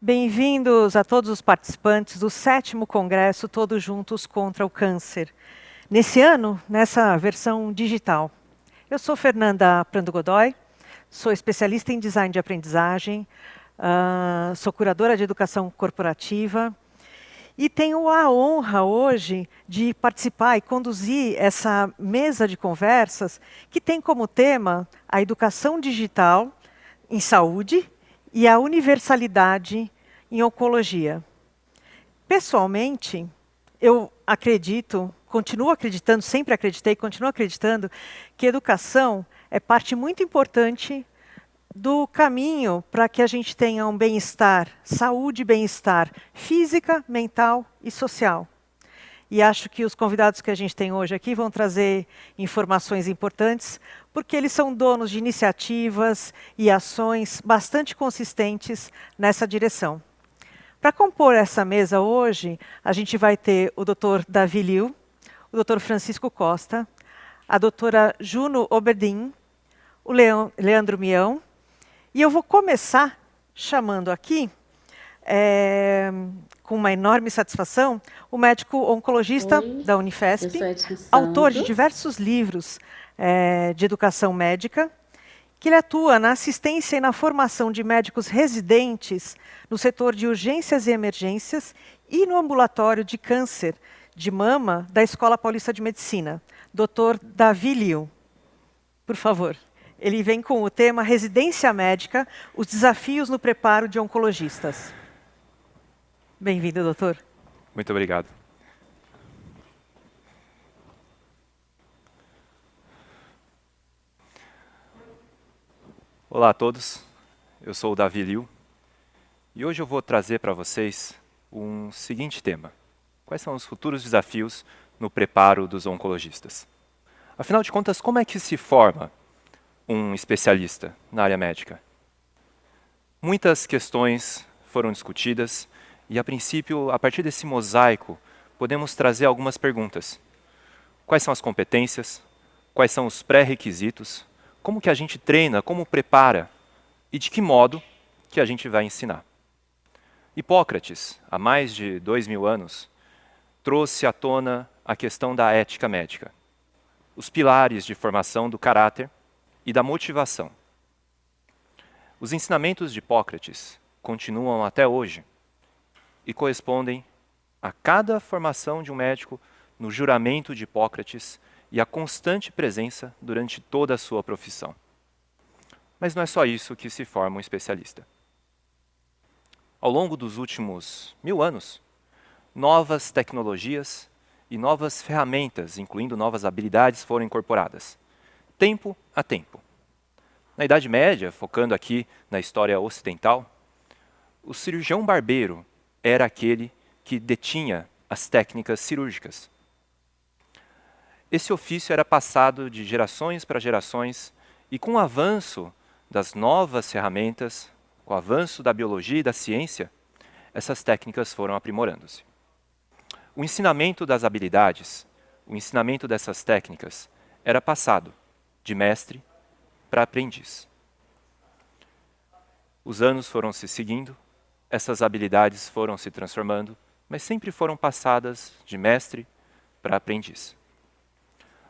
Bem-vindos a todos os participantes do 7º Congresso Todos Juntos contra o Câncer. Nesse ano, nessa versão digital. Eu sou Fernanda Prando Godoy, sou especialista em design de aprendizagem, sou curadora de educação corporativa e tenho a honra hoje de participar e conduzir essa mesa de conversas que tem como tema a educação digital em saúde e a universalidade em oncologia. Pessoalmente, eu acredito, continuo acreditando, sempre acreditei, continuo acreditando, que educação é parte muito importante do caminho para que a gente tenha um bem-estar, saúde e bem-estar física, mental e social. E acho que os convidados que a gente tem hoje aqui vão trazer informações importantes, porque eles são donos de iniciativas e ações bastante consistentes nessa direção. Para compor essa mesa hoje, a gente vai ter o Dr. Davi Liu, o Dr. Francisco Costa, a doutora Juno Oberdin, o Leandro Mião, e eu vou começar chamando aqui, com uma enorme satisfação, o médico oncologista da Unifesp, autor de diversos livros de educação médica, que ele atua na assistência e na formação de médicos residentes no setor de urgências e emergências e no ambulatório de câncer de mama da Escola Paulista de Medicina, Dr. Davi Liu. Por favor. Ele vem com o tema Residência Médica, os desafios no preparo de oncologistas. Bem-vindo, doutor. Muito obrigado. Olá a todos, eu sou o Davi Liu e hoje eu vou trazer para vocês um seguinte tema. Quais são os futuros desafios no preparo dos oncologistas? Afinal de contas, como é que se forma um especialista na área médica? Muitas questões foram discutidas e, a princípio, a partir desse mosaico, podemos trazer algumas perguntas. Quais são as competências? Quais são os pré-requisitos? Como que a gente treina? Como prepara? E de que modo que a gente vai ensinar? Hipócrates, há mais de 2000 anos, trouxe à tona a questão da ética médica, os pilares de formação do caráter e da motivação. Os ensinamentos de Hipócrates continuam até hoje e correspondem a cada formação de um médico no juramento de Hipócrates e a constante presença durante toda a sua profissão. Mas não é só isso que se forma um especialista. Ao longo dos últimos 1000 anos, novas tecnologias e novas ferramentas, incluindo novas habilidades, foram incorporadas, tempo a tempo. Na Idade Média, focando aqui na história ocidental, o cirurgião barbeiro era aquele que detinha as técnicas cirúrgicas. Esse ofício era passado de gerações para gerações e, com o avanço das novas ferramentas, com o avanço da biologia e da ciência, essas técnicas foram aprimorando-se. O ensinamento das habilidades, o ensinamento dessas técnicas, era passado de mestre para aprendiz. Os anos foram se seguindo, essas habilidades foram se transformando, mas sempre foram passadas de mestre para aprendiz.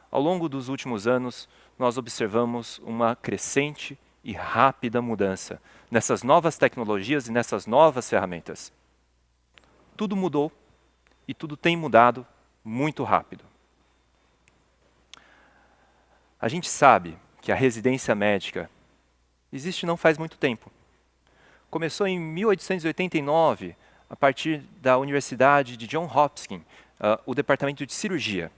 Ao longo dos últimos anos, nós observamos uma crescente e rápida mudança nessas novas tecnologias e nessas novas ferramentas. Tudo mudou e tudo tem mudado muito rápido. A gente sabe que a residência médica existe não faz muito tempo. Começou em 1889, a partir da Universidade de Johns Hopkins, o departamento de cirurgia,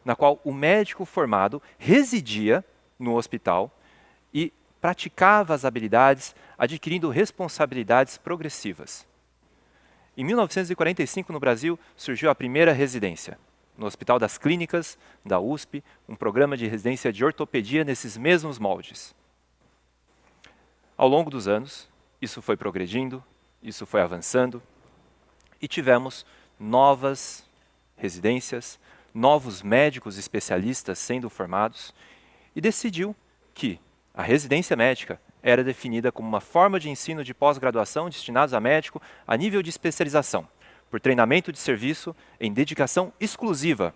na qual o médico formado residia no hospital e praticava as habilidades, adquirindo responsabilidades progressivas. Em 1945, no Brasil, surgiu a primeira residência, no Hospital das Clínicas da USP, um programa de residência de ortopedia nesses mesmos moldes. Ao longo dos anos, isso foi progredindo, isso foi avançando, e tivemos novas residências, novos médicos especialistas sendo formados, e decidiu que A residência médica era definida como uma forma de ensino de pós-graduação destinados a médico a nível de especialização, por treinamento de serviço em dedicação exclusiva,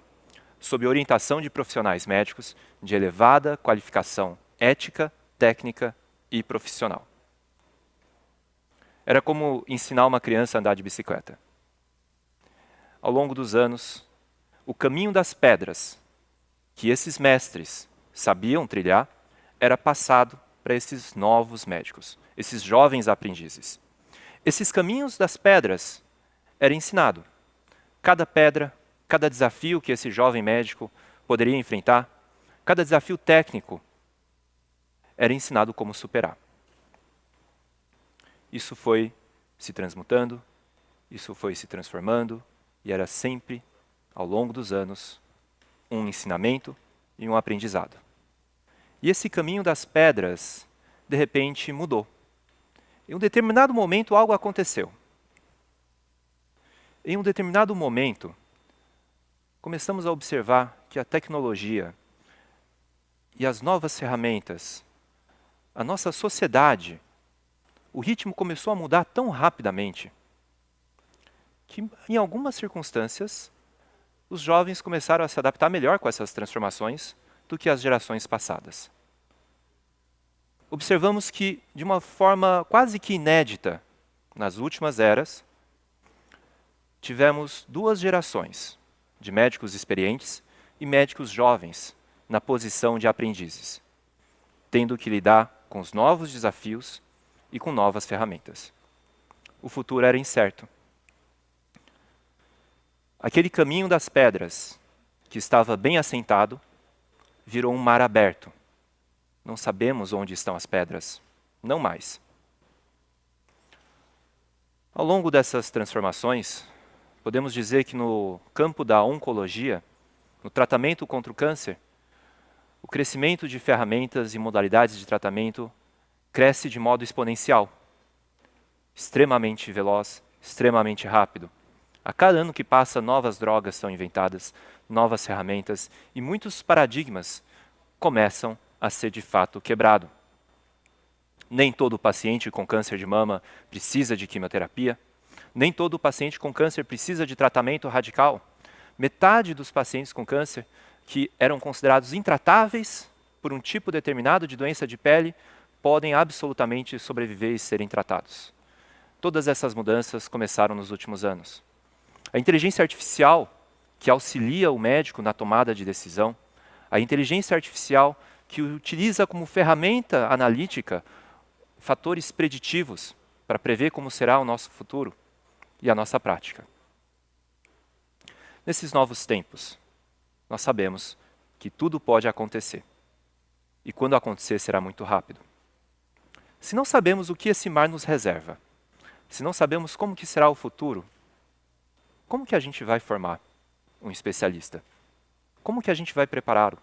sob orientação de profissionais médicos de elevada qualificação ética, técnica e profissional. Era como ensinar uma criança a andar de bicicleta. Ao longo dos anos, o caminho das pedras que esses mestres sabiam trilhar era passado para esses novos médicos, esses jovens aprendizes. Esses caminhos das pedras era ensinado. Cada pedra, cada desafio que esse jovem médico poderia enfrentar, cada desafio técnico, era ensinado como superar. Isso foi se transmutando, isso foi se transformando, e era sempre, ao longo dos anos, um ensinamento e um aprendizado. E esse caminho das pedras, de repente, mudou. Em um determinado momento, algo aconteceu. Em um determinado momento, começamos a observar que a tecnologia e as novas ferramentas, a nossa sociedade, o ritmo começou a mudar tão rapidamente que, em algumas circunstâncias, os jovens começaram a se adaptar melhor com essas transformações do que as gerações passadas. Observamos que, de uma forma quase que inédita, nas últimas eras, tivemos duas gerações de médicos experientes e médicos jovens na posição de aprendizes, tendo que lidar com os novos desafios e com novas ferramentas. O futuro era incerto. Aquele caminho das pedras, que estava bem assentado, virou um mar aberto. Não sabemos onde estão as pedras, não mais. Ao longo dessas transformações, podemos dizer que no campo da oncologia, no tratamento contra o câncer, o crescimento de ferramentas e modalidades de tratamento cresce de modo exponencial, extremamente veloz, extremamente rápido. A cada ano que passa, novas drogas são inventadas, novas ferramentas e muitos paradigmas começam a ser de fato quebrados. Nem todo paciente com câncer de mama precisa de quimioterapia, nem todo paciente com câncer precisa de tratamento radical. Metade dos pacientes com câncer que eram considerados intratáveis por um tipo determinado de doença de pele podem absolutamente sobreviver e serem tratados. Todas essas mudanças começaram nos últimos anos. A inteligência artificial, que auxilia o médico na tomada de decisão, a inteligência artificial que utiliza como ferramenta analítica fatores preditivos para prever como será o nosso futuro e a nossa prática. Nesses novos tempos, nós sabemos que tudo pode acontecer. E quando acontecer, será muito rápido. Se não sabemos o que esse mar nos reserva, se não sabemos como que será o futuro, como que a gente vai formar um especialista? Como que a gente vai prepará-lo?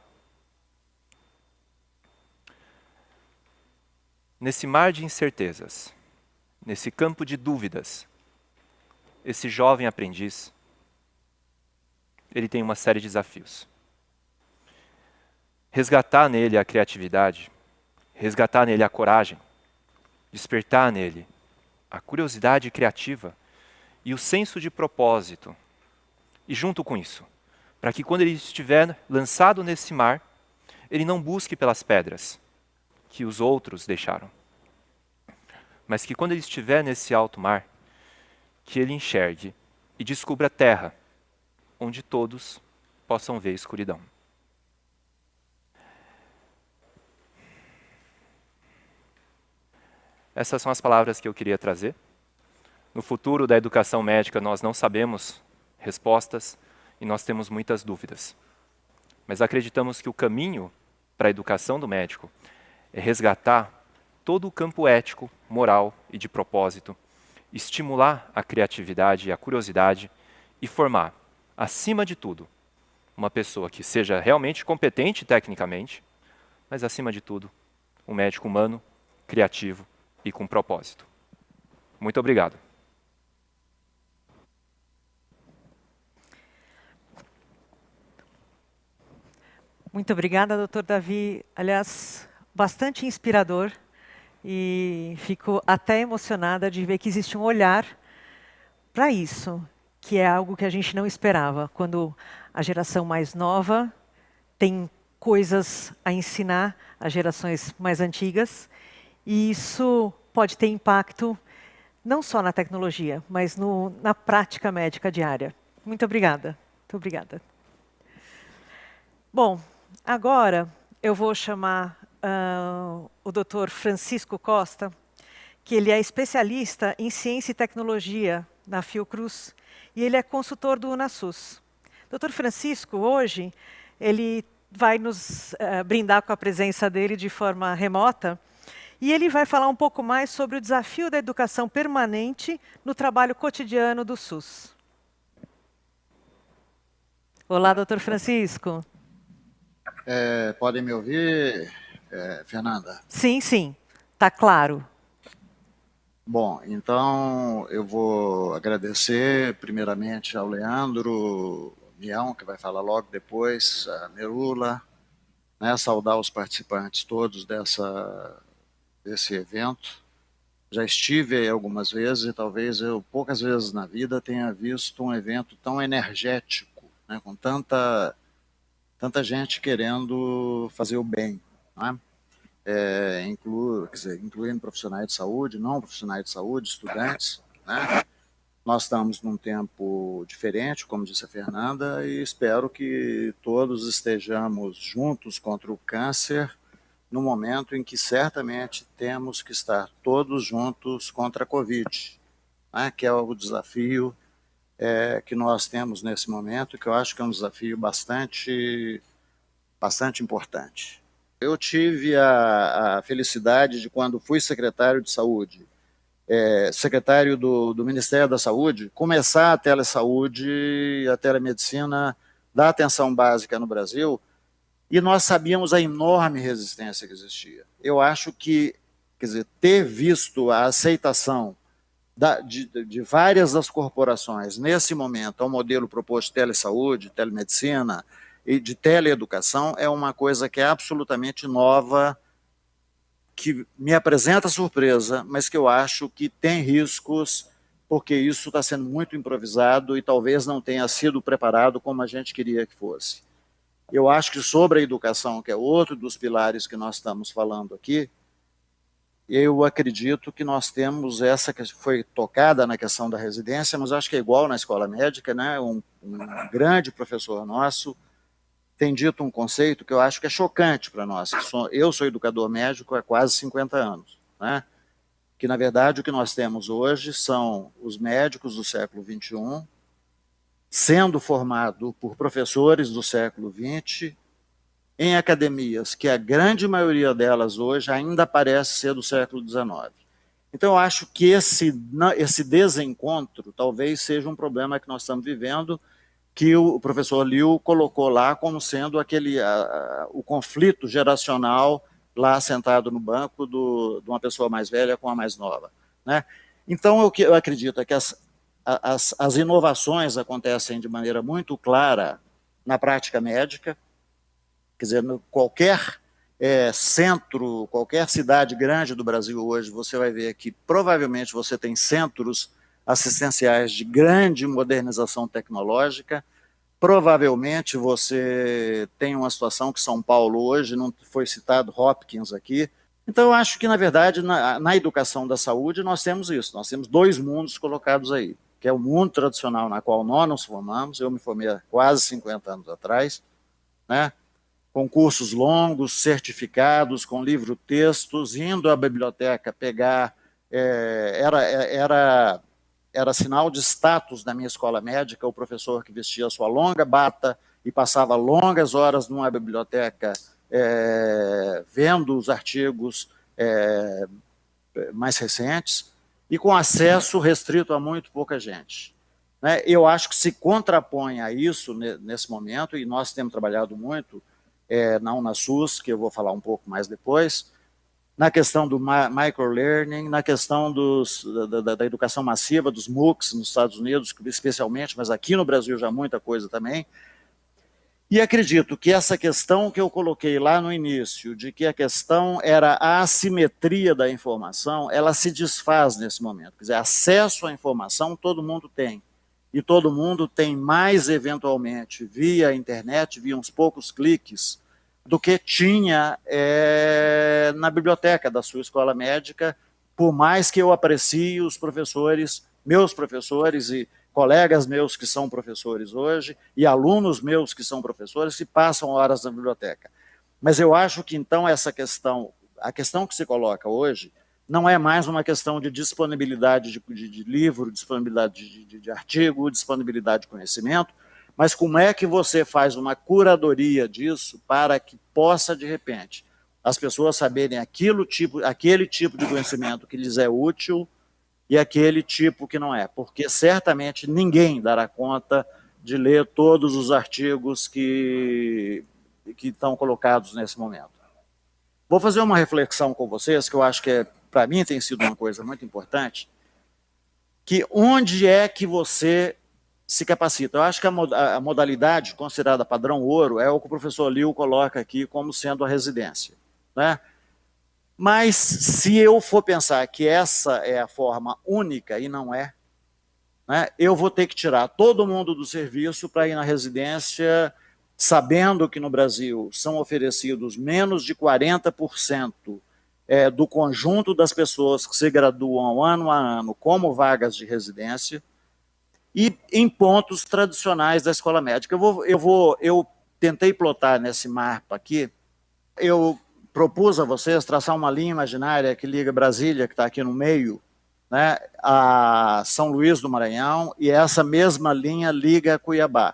Nesse mar de incertezas, nesse campo de dúvidas, esse jovem aprendiz, ele tem uma série de desafios. Resgatar nele a criatividade, resgatar nele a coragem, despertar nele a curiosidade criativa e o senso de propósito. E junto com isso, para que quando ele estiver lançado nesse mar, ele não busque pelas pedras que os outros deixaram, mas que quando ele estiver nesse alto mar, que ele enxergue e descubra a terra, onde todos possam ver a escuridão. Essas são as palavras que eu queria trazer. No futuro da educação médica, nós não sabemos respostas e nós temos muitas dúvidas. Mas acreditamos que o caminho para a educação do médico é resgatar todo o campo ético, moral e de propósito, estimular a criatividade e a curiosidade e formar, acima de tudo, uma pessoa que seja realmente competente tecnicamente, mas acima de tudo, um médico humano, criativo e com propósito. Muito obrigado. Muito obrigada, Dr. Davi. Aliás, bastante inspirador e fico até emocionada de ver que existe um olhar para isso, que é algo que a gente não esperava. Quando a geração mais nova tem coisas a ensinar às gerações mais antigas, e isso pode ter impacto não só na tecnologia, mas na prática médica diária. Muito obrigada. Muito obrigada. Bom, agora eu vou chamar o Dr. Francisco Costa, que ele é especialista em ciência e tecnologia na Fiocruz e ele é consultor do UNASUS. Dr. Francisco, hoje, ele vai nos brindar com a presença dele de forma remota e ele vai falar um pouco mais sobre o desafio da educação permanente no trabalho cotidiano do SUS. Olá, Dr. Francisco. Podem me ouvir, Fernanda? Sim, sim, está claro. Bom, então eu vou agradecer primeiramente ao Leandro Mião, que vai falar logo depois, a Merula, né, saudar os participantes todos desse evento. Já estive aí algumas vezes e talvez eu poucas vezes na vida tenha visto um evento tão energético, né, com tanta gente querendo fazer o bem, né? Incluindo profissionais de saúde, não profissionais de saúde, estudantes, né? Nós estamos num tempo diferente, como disse a Fernanda, e espero que todos estejamos juntos contra o câncer no momento em que certamente temos que estar todos juntos contra a Covid, né? Que é o desafio que nós temos nesse momento, que eu acho que é um desafio bastante importante. Eu tive a felicidade de, quando fui secretário de saúde, secretário do Ministério da Saúde, começar a telesaúde, a telemedicina da atenção básica no Brasil, e nós sabíamos a enorme resistência que existia. Eu acho que, quer dizer, ter visto a aceitação de várias das corporações, nesse momento, ao modelo proposto de telesaúde, telemedicina e de teleeducação, é uma coisa que é absolutamente nova, que me apresenta surpresa, mas que eu acho que tem riscos, porque isso está sendo muito improvisado e talvez não tenha sido preparado como a gente queria que fosse. Eu acho que sobre a educação, que é outro dos pilares que nós estamos falando aqui, eu acredito que nós temos essa que foi tocada na questão da residência, mas acho que é igual na escola médica, né? Um grande professor nosso tem dito um conceito que eu acho que é chocante para nós. Eu sou educador médico há quase 50 anos, né? Que, na verdade, o que nós temos hoje são os médicos do século XXI sendo formados por professores do século XX em academias que a grande maioria delas hoje ainda parece ser do século XIX. Então, eu acho que esse desencontro talvez seja um problema que nós estamos vivendo, que o professor Liu colocou lá como sendo o conflito geracional lá sentado no banco de uma pessoa mais velha com a mais nova, né? Então, eu acredito que as inovações acontecem de maneira muito clara na prática médica. Quer dizer, qualquer centro, qualquer cidade grande do Brasil hoje, você vai ver que provavelmente você tem centros assistenciais de grande modernização tecnológica. Provavelmente você tem uma situação que São Paulo hoje, não foi citado Hopkins aqui. Então, eu acho que, na verdade, na educação da saúde, nós temos isso. Nós temos dois mundos colocados aí, que é o mundo tradicional na qual nós nos formamos. Eu me formei há quase 50 anos atrás, né? Com cursos longos, certificados, com livro-textos, indo à biblioteca pegar, era sinal de status da minha escola médica, o professor que vestia sua longa bata e passava longas horas numa biblioteca vendo os artigos mais recentes e com acesso restrito a muito pouca gente. Né? Eu acho que se contrapõe a isso nesse momento, e nós temos trabalhado muito na UNASUS, que eu vou falar um pouco mais depois, na questão do microlearning, na questão da educação massiva, dos MOOCs nos Estados Unidos, especialmente, mas aqui no Brasil já muita coisa também. E acredito que essa questão que eu coloquei lá no início, de que a questão era a assimetria da informação, ela se desfaz nesse momento. Quer dizer, acesso à informação todo mundo tem. E todo mundo tem mais, eventualmente, via internet, via uns poucos cliques, do que tinha na biblioteca da sua escola médica, por mais que eu aprecie os professores, meus professores e colegas meus que são professores hoje e alunos meus que são professores que passam horas na biblioteca. Mas eu acho que, então, essa questão, a questão que se coloca hoje, não é mais uma questão de disponibilidade de livro, disponibilidade de artigo, disponibilidade de conhecimento, mas como é que você faz uma curadoria disso para que possa, de repente, as pessoas saberem aquele tipo de conhecimento que lhes é útil e aquele tipo que não é, porque certamente ninguém dará conta de ler todos os artigos que estão colocados nesse momento. Vou fazer uma reflexão com vocês, que eu acho que para mim tem sido uma coisa muito importante, que onde é que você se capacita? Eu acho que a modalidade considerada padrão ouro é o que o professor Liu coloca aqui como sendo a residência, né? Mas se eu for pensar que essa é a forma única, e não é, né, eu vou ter que tirar todo mundo do serviço para ir na residência, sabendo que no Brasil são oferecidos menos de 40% do conjunto das pessoas que se graduam ano a ano como vagas de residência, e em pontos tradicionais da escola médica. Eu tentei plotar nesse mapa aqui, eu propus a vocês traçar uma linha imaginária que liga Brasília, que está aqui no meio, né, a São Luís do Maranhão, e essa mesma linha liga a Cuiabá.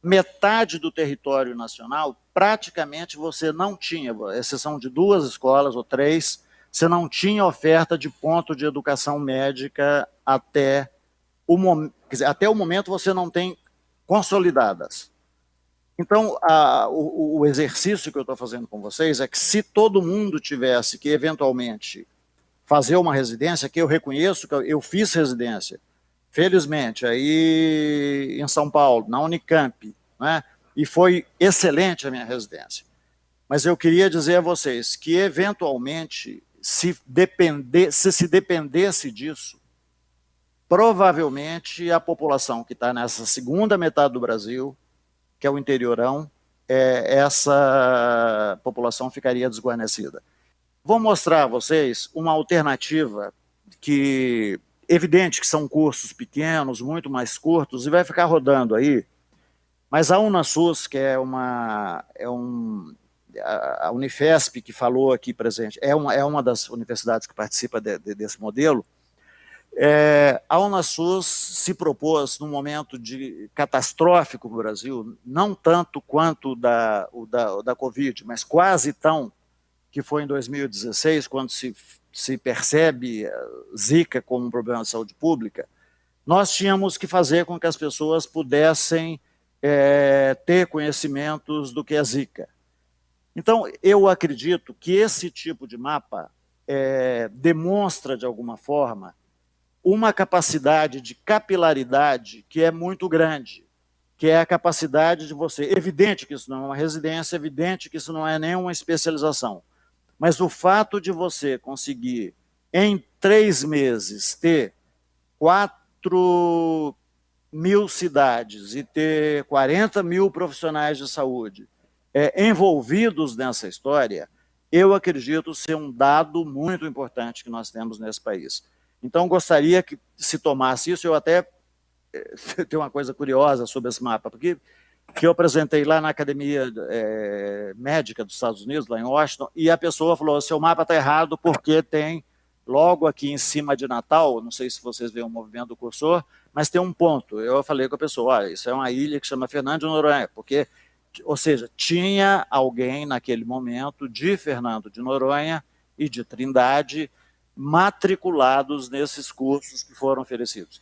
Metade do território nacional, praticamente você não tinha, exceção de 2 escolas ou 3, você não tinha oferta de ponto de educação médica até o momento você não tem consolidadas. Então, o exercício que eu estou fazendo com vocês é que se todo mundo tivesse que, eventualmente, fazer uma residência, que eu reconheço que eu fiz residência, felizmente, aí em São Paulo, na Unicamp, né, e foi excelente a minha residência. Mas eu queria dizer a vocês que, eventualmente, se dependesse disso, provavelmente a população que está nessa segunda metade do Brasil, que é o interiorão, essa população ficaria desguarnecida. Vou mostrar a vocês uma alternativa que, evidente que são cursos pequenos, muito mais curtos, e vai ficar rodando aí, mas a UnaSUS, que a Unifesp, que falou aqui presente, é uma das universidades que participa desse modelo. A UnaSUS se propôs, num momento catastrófico no Brasil, não tanto quanto da Covid, mas quase tão, que foi em 2016, quando se percebe Zika como um problema de saúde pública, nós tínhamos que fazer com que as pessoas pudessem ter conhecimentos do que é Zika. Então, eu acredito que esse tipo de mapa demonstra, de alguma forma, uma capacidade de capilaridade que é muito grande, que é a capacidade de você... Evidente que isso não é uma residência, evidente que isso não é nenhuma especialização, mas o fato de você conseguir, em 3 meses, ter 4.000 cidades e ter 40.000 profissionais de saúde envolvidos nessa história, eu acredito ser um dado muito importante que nós temos nesse país. Então, gostaria que se tomasse isso. Eu até tenho uma coisa curiosa sobre esse mapa, porque eu apresentei lá na Academia Médica dos Estados Unidos, lá em Washington, e a pessoa falou, seu mapa está errado porque tem, logo aqui em cima de Natal, não sei se vocês veem o movimento do cursor, mas tem um ponto. Eu falei com a pessoa, olha, isso é uma ilha que chama Fernando de Noronha, porque, ou seja, tinha alguém naquele momento de Fernando de Noronha e de Trindade matriculados nesses cursos que foram oferecidos.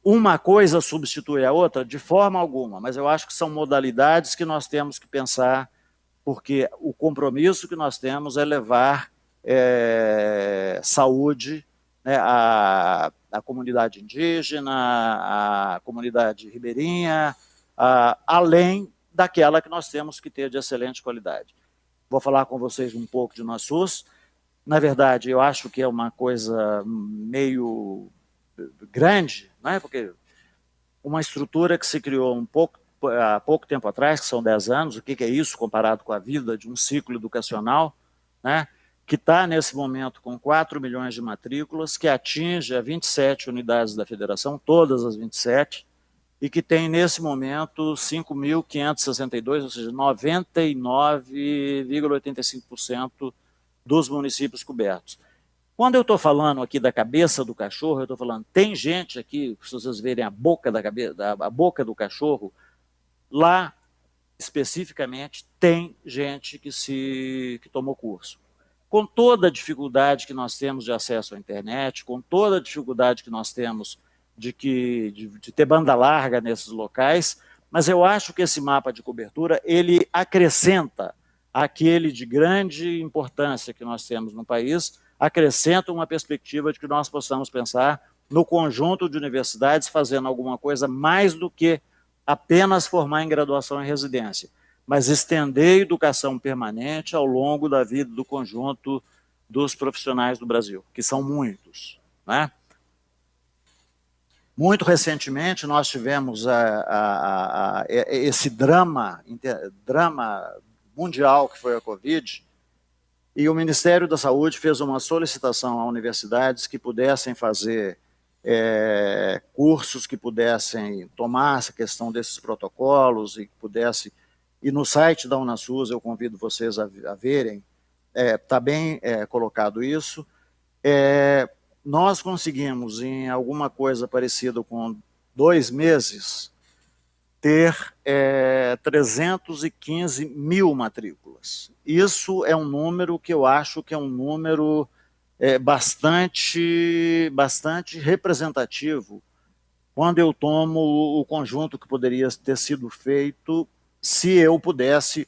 Uma coisa substitui a outra? De forma alguma, mas eu acho que são modalidades que nós temos que pensar, porque o compromisso que nós temos é levar saúde, né, à comunidade indígena, à comunidade ribeirinha, além daquela que nós temos que ter de excelente qualidade. Vou falar com vocês um pouco de NoSUS. Na verdade, eu acho que é uma coisa meio grande, né? Porque uma estrutura que se criou há pouco tempo atrás, que são 10 anos, o que é isso comparado com a vida de um ciclo educacional, né? Que está nesse momento com 4 milhões de matrículas, que atinge a 27 unidades da federação, todas as 27, e que tem nesse momento 5.562, ou seja, 99,85% dos municípios cobertos. Quando eu estou falando aqui da cabeça do cachorro, eu estou falando, tem gente aqui, se vocês verem a boca a boca do cachorro, lá especificamente tem gente que tomou curso. Com toda a dificuldade que nós temos de acesso à internet, com toda a dificuldade que nós temos de ter banda larga nesses locais, mas eu acho que esse mapa de cobertura, ele acrescenta aquele de grande importância que nós temos no país, acrescenta uma perspectiva de que nós possamos pensar no conjunto de universidades fazendo alguma coisa mais do que apenas formar em graduação e residência, mas estender a educação permanente ao longo da vida do conjunto dos profissionais do Brasil, que são muitos, né? Muito recentemente, nós tivemos esse drama mundial que foi a Covid, e o Ministério da Saúde fez uma solicitação a universidades que pudessem fazer cursos, que pudessem tomar essa questão desses protocolos, e que pudessem, e no site da UNASUS, eu convido vocês a verem, está bem colocado isso. Nós conseguimos, em alguma coisa parecida com 2 meses, ter 315 mil matrículas. Isso é um número que eu acho que é um número bastante representativo quando eu tomo o conjunto que poderia ter sido feito se eu pudesse,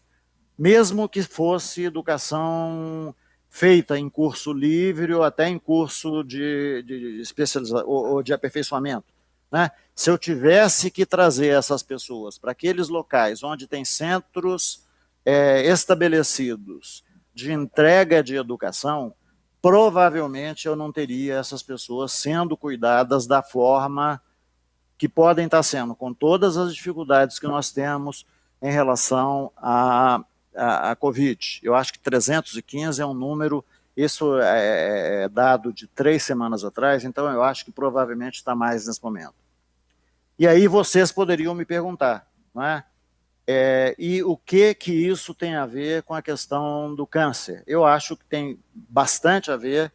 mesmo que fosse educação feita em curso livre ou até em curso de especialização ou de aperfeiçoamento, né? Se eu tivesse que trazer essas pessoas para aqueles locais onde tem centros estabelecidos de entrega de educação, provavelmente eu não teria essas pessoas sendo cuidadas da forma que podem estar sendo, com todas as dificuldades que nós temos em relação à Covid. Eu acho que 315 é um número, isso é dado de 3 semanas atrás, então eu acho que provavelmente está mais nesse momento. E aí vocês poderiam me perguntar, não é? E o que isso tem a ver com a questão do câncer? Eu acho que tem bastante a ver,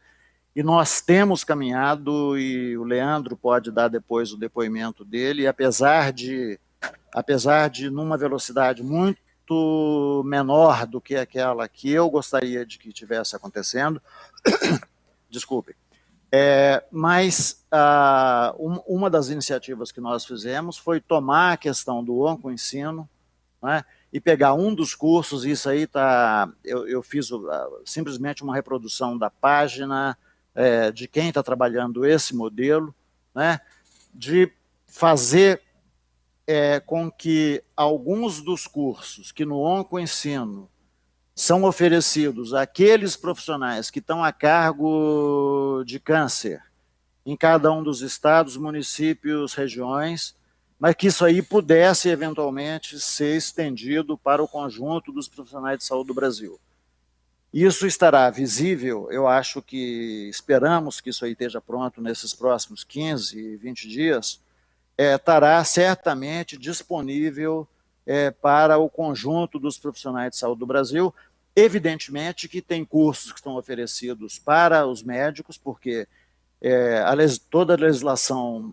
e nós temos caminhado, e o Leandro pode dar depois o depoimento dele, apesar de numa velocidade muito menor do que aquela que eu gostaria de que tivesse acontecendo, desculpe, mas uma das iniciativas que nós fizemos foi tomar a questão do oncoensino, né, e pegar um dos cursos, isso aí eu fiz simplesmente uma reprodução da página de quem está trabalhando esse modelo, né, de fazer com que alguns dos cursos que no oncoensino são oferecidos àqueles profissionais que estão a cargo de câncer em cada um dos estados, municípios, regiões, mas que isso aí pudesse eventualmente ser estendido para o conjunto dos profissionais de saúde do Brasil. Isso estará visível, eu acho que esperamos que isso aí esteja pronto nesses próximos 15, 20 dias, estará certamente disponível para o conjunto dos profissionais de saúde do Brasil. Evidentemente que tem cursos que estão oferecidos para os médicos, porque toda a legislação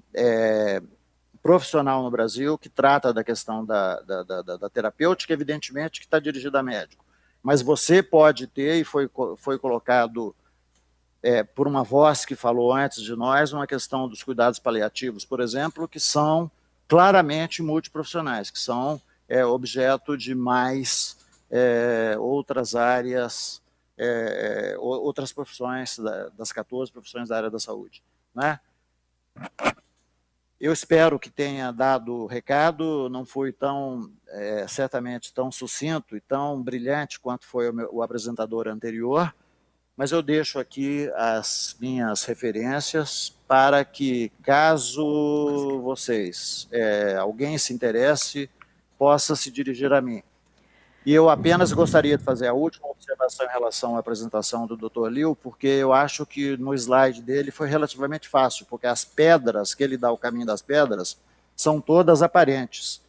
profissional no Brasil que trata da questão da terapêutica, evidentemente que está dirigida a médico. Mas você pode ter, e foi colocado por uma voz que falou antes de nós, uma questão dos cuidados paliativos, por exemplo, que são claramente multiprofissionais, que são objeto de mais outras áreas, outras profissões, das 14 profissões da área da saúde, né? Eu espero que tenha dado o recado, não fui certamente tão sucinto e tão brilhante quanto foi o apresentador anterior, mas eu deixo aqui as minhas referências para que, caso alguém se interesse, possa se dirigir a mim. E eu apenas gostaria de fazer a última observação em relação à apresentação do Dr. Liu, porque eu acho que no slide dele foi relativamente fácil, porque as pedras, que ele dá o caminho das pedras, são todas aparentes.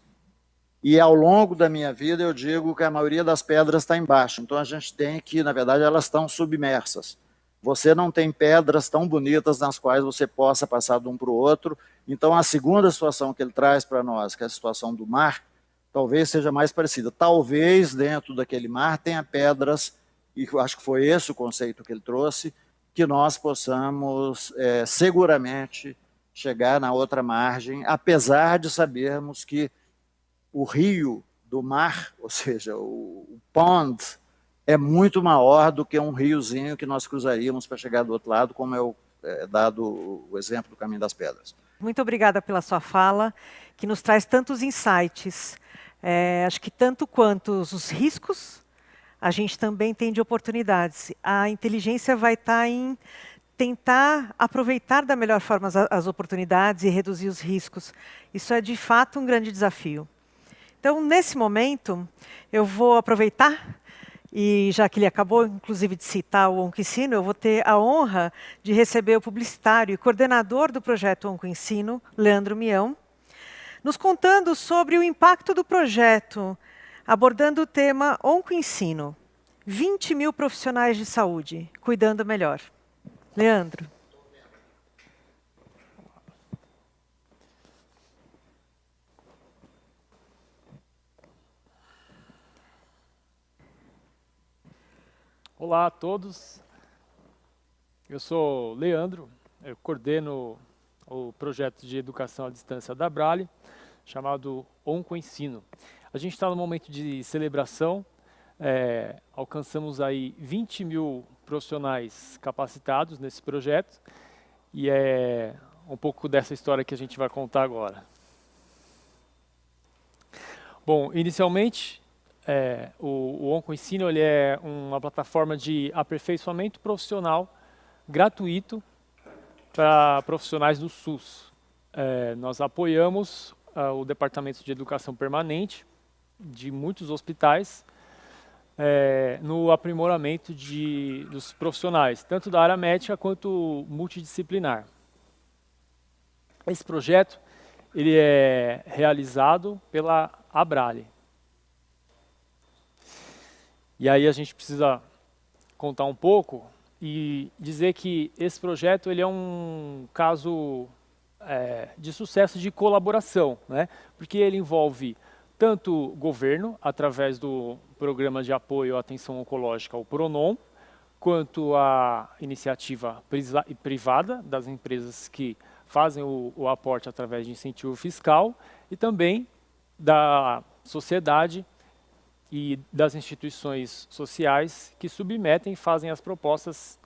E ao longo da minha vida eu digo que a maioria das pedras está embaixo, então a gente tem que, na verdade, elas estão submersas. Você não tem pedras tão bonitas nas quais você possa passar de um para o outro. Então a segunda situação que ele traz para nós, que é a situação do mar, talvez seja mais parecida. Talvez dentro daquele mar tenha pedras, e eu acho que foi esse o conceito que ele trouxe, que nós possamos seguramente chegar na outra margem, apesar de sabermos que o rio do mar, ou seja, o pond, é muito maior do que um riozinho que nós cruzaríamos para chegar do outro lado, como é dado o exemplo do Caminho das Pedras. Muito obrigada pela sua fala, que nos traz tantos insights. Acho que tanto quanto os riscos, a gente também tem de oportunidades. A inteligência vai estar em tentar aproveitar da melhor forma as oportunidades e reduzir os riscos. Isso é, de fato, um grande desafio. Então, nesse momento, eu vou aproveitar, e já que ele acabou, inclusive, de citar o OncoEnsino, eu vou ter a honra de receber o publicitário e coordenador do projeto OncoEnsino, Leandro Mião, nos contando sobre o impacto do projeto, abordando o tema OncoEnsino, 20 mil profissionais de saúde, cuidando melhor. Leandro. Olá a todos, eu sou Leandro, eu coordeno o projeto de educação à distância da Abrale, chamado OncoEnsino. A gente está no momento de celebração, alcançamos aí 20 mil profissionais capacitados nesse projeto, e é um pouco dessa história que a gente vai contar agora. Bom, inicialmente, o OncoEnsino ele é uma plataforma de aperfeiçoamento profissional gratuito para profissionais do SUS. Nós apoiamos o Departamento de Educação Permanente de muitos hospitais no aprimoramento dos profissionais, tanto da área médica quanto multidisciplinar. Esse projeto ele é realizado pela Abrale. E aí a gente precisa contar um pouco e dizer que esse projeto ele é um caso de sucesso de colaboração, né? Porque ele envolve tanto o governo, através do Programa de Apoio à Atenção Oncológica, o PRONON, quanto a iniciativa privada das empresas que fazem o aporte através de incentivo fiscal e também da sociedade e das instituições sociais que submetem e fazem as propostas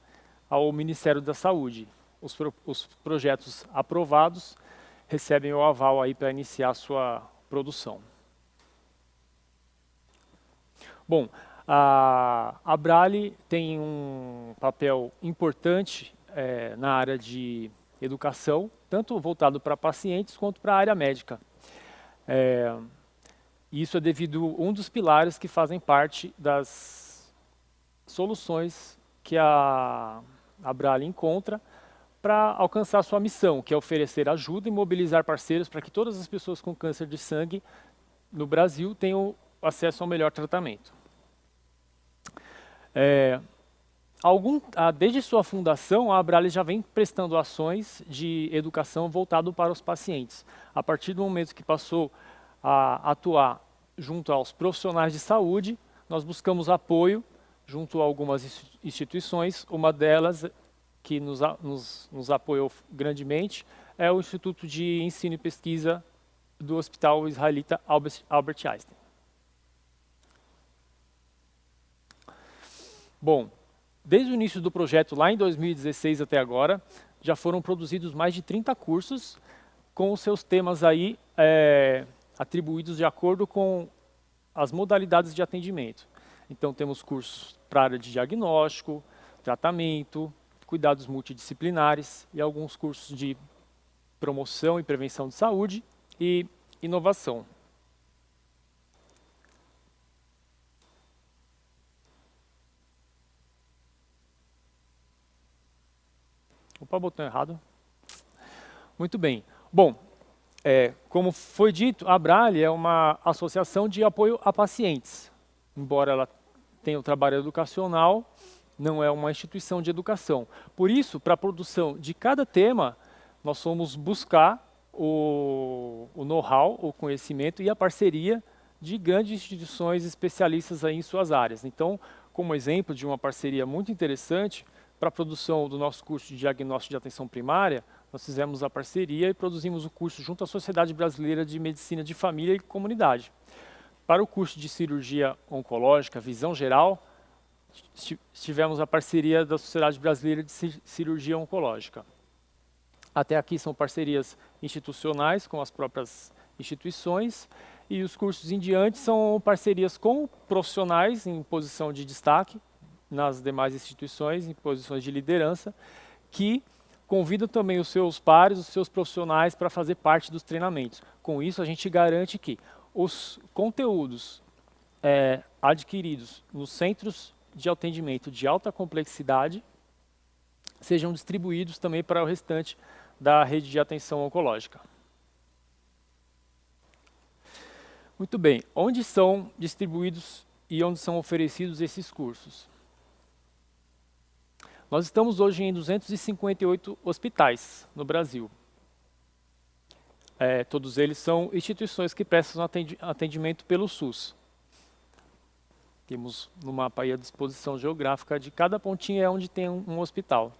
ao Ministério da Saúde. Os projetos aprovados recebem o aval aí para iniciar a sua produção. Bom, a Abrale tem um papel importante na área de educação, tanto voltado para pacientes quanto para a área médica. Isso é devido a um dos pilares que fazem parte das soluções que a Abrale encontra para alcançar a sua missão, que é oferecer ajuda e mobilizar parceiros para que todas as pessoas com câncer de sangue no Brasil tenham acesso ao melhor tratamento. Desde sua fundação, a Abrale já vem prestando ações de educação voltado para os pacientes. A partir do momento que passou a atuar junto aos profissionais de saúde, nós buscamos apoio junto a algumas instituições. Uma delas, que nos apoiou grandemente, é o Instituto de Ensino e Pesquisa do Hospital Israelita Albert Einstein. Bom, desde o início do projeto, lá em 2016 até agora, já foram produzidos mais de 30 cursos com os seus temas aí atribuídos de acordo com as modalidades de atendimento. Então temos cursos para a área de diagnóstico, tratamento, cuidados multidisciplinares e alguns cursos de promoção e prevenção de saúde e inovação. Opa, botão errado. Muito bem. Bom, como foi dito, a Abrale é uma associação de apoio a pacientes. Embora ela tenha o trabalho educacional, não é uma instituição de educação. Por isso, para a produção de cada tema, nós fomos buscar o know-how, o conhecimento e a parceria de grandes instituições especialistas aí em suas áreas. Então, como exemplo de uma parceria muito interessante, para a produção do nosso curso de diagnóstico de atenção primária, nós fizemos a parceria e produzimos o curso junto à Sociedade Brasileira de Medicina de Família e Comunidade. Para o curso de cirurgia oncológica, visão geral, tivemos a parceria da Sociedade Brasileira de Cirurgia Oncológica. Até aqui são parcerias institucionais com as próprias instituições, e os cursos em diante são parcerias com profissionais em posição de destaque nas demais instituições, em posições de liderança, que convidam também os seus pares, os seus profissionais para fazer parte dos treinamentos. Com isso, a gente garante que os conteúdos adquiridos nos centros de atendimento de alta complexidade sejam distribuídos também para o restante da rede de atenção oncológica. Muito bem, onde são distribuídos e onde são oferecidos esses cursos? Nós estamos hoje em 258 hospitais no Brasil. Todos eles são instituições que prestam atendimento pelo SUS. Temos no mapa aí a disposição geográfica de cada pontinho é onde tem um hospital.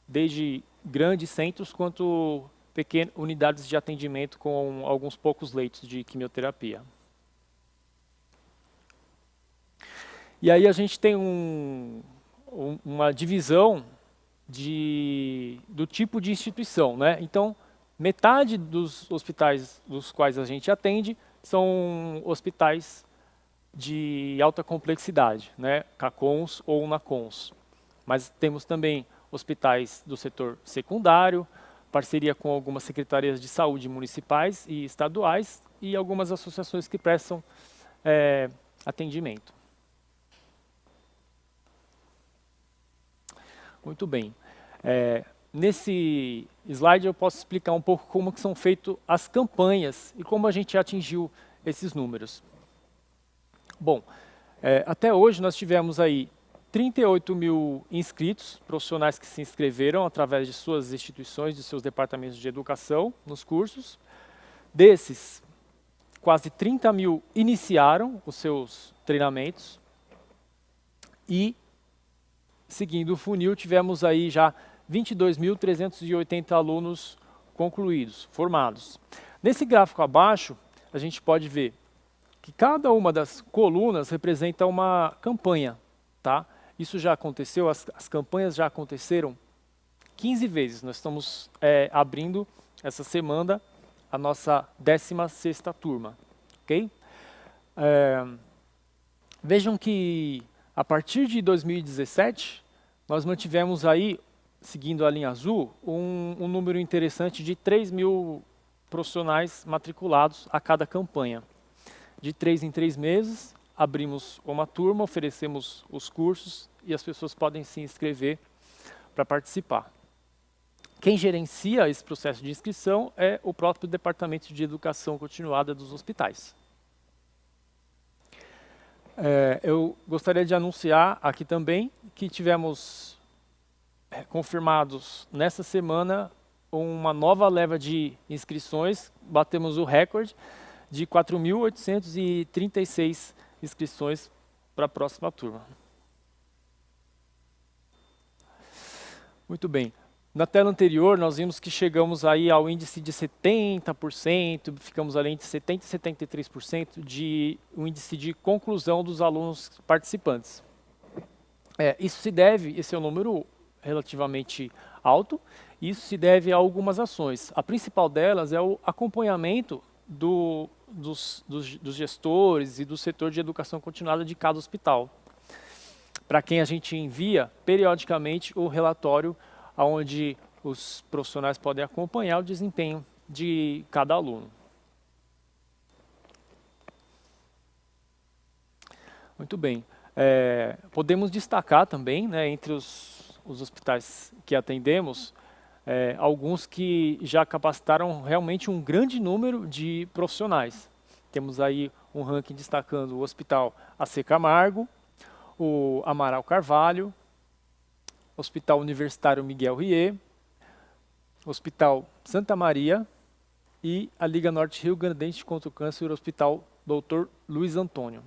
Desde grandes centros quanto pequenas unidades de atendimento com alguns poucos leitos de quimioterapia. E aí a gente tem uma divisão do tipo de instituição, né? Então, metade dos hospitais dos quais a gente atende são hospitais de alta complexidade, né? CACONs ou NACONs. Mas temos também hospitais do setor secundário, parceria com algumas secretarias de saúde municipais e estaduais e algumas associações que prestam atendimento. Muito bem. Nesse slide eu posso explicar um pouco como que são feitas as campanhas e como a gente atingiu esses números. Bom, até hoje nós tivemos aí 38 mil inscritos, profissionais que se inscreveram através de suas instituições, de seus departamentos de educação nos cursos. Desses, quase 30 mil iniciaram os seus treinamentos e, seguindo o funil, tivemos aí já 22.380 alunos concluídos, formados. Nesse gráfico abaixo, a gente pode ver que cada uma das colunas representa uma campanha, tá? Isso já aconteceu, as campanhas já aconteceram 15 vezes. Nós estamos abrindo essa semana a nossa 16ª turma, ok? Vejam que a partir de 2017, nós mantivemos aí, seguindo a linha azul, um número interessante de 3 mil profissionais matriculados a cada campanha. De 3 em 3 meses, abrimos uma turma, oferecemos os cursos e as pessoas podem se inscrever para participar. Quem gerencia esse processo de inscrição é o próprio Departamento de Educação Continuada dos hospitais. Eu gostaria de anunciar aqui também que tivemos confirmados nessa semana uma nova leva de inscrições, batemos o recorde de 4.836 inscrições para a próxima turma. Muito bem. Na tela anterior, nós vimos que chegamos aí ao índice de 70%, ficamos ali entre 70% e 73% de um índice de conclusão dos alunos participantes. Isso se deve, esse é um número relativamente alto, Isso se deve a algumas ações. A principal delas é o acompanhamento dos gestores e do setor de educação continuada de cada hospital, para quem a gente envia periodicamente o relatório onde os profissionais podem acompanhar o desempenho de cada aluno. Muito bem. Podemos destacar também, né, entre os hospitais que atendemos, alguns que já capacitaram realmente um grande número de profissionais. Temos aí um ranking destacando o Hospital AC Camargo, o Amaral Carvalho, Hospital Universitário Miguel Riet, Hospital Santa Maria e a Liga Norte Rio Grandense contra o Câncer, o Hospital Dr. Luiz Antônio.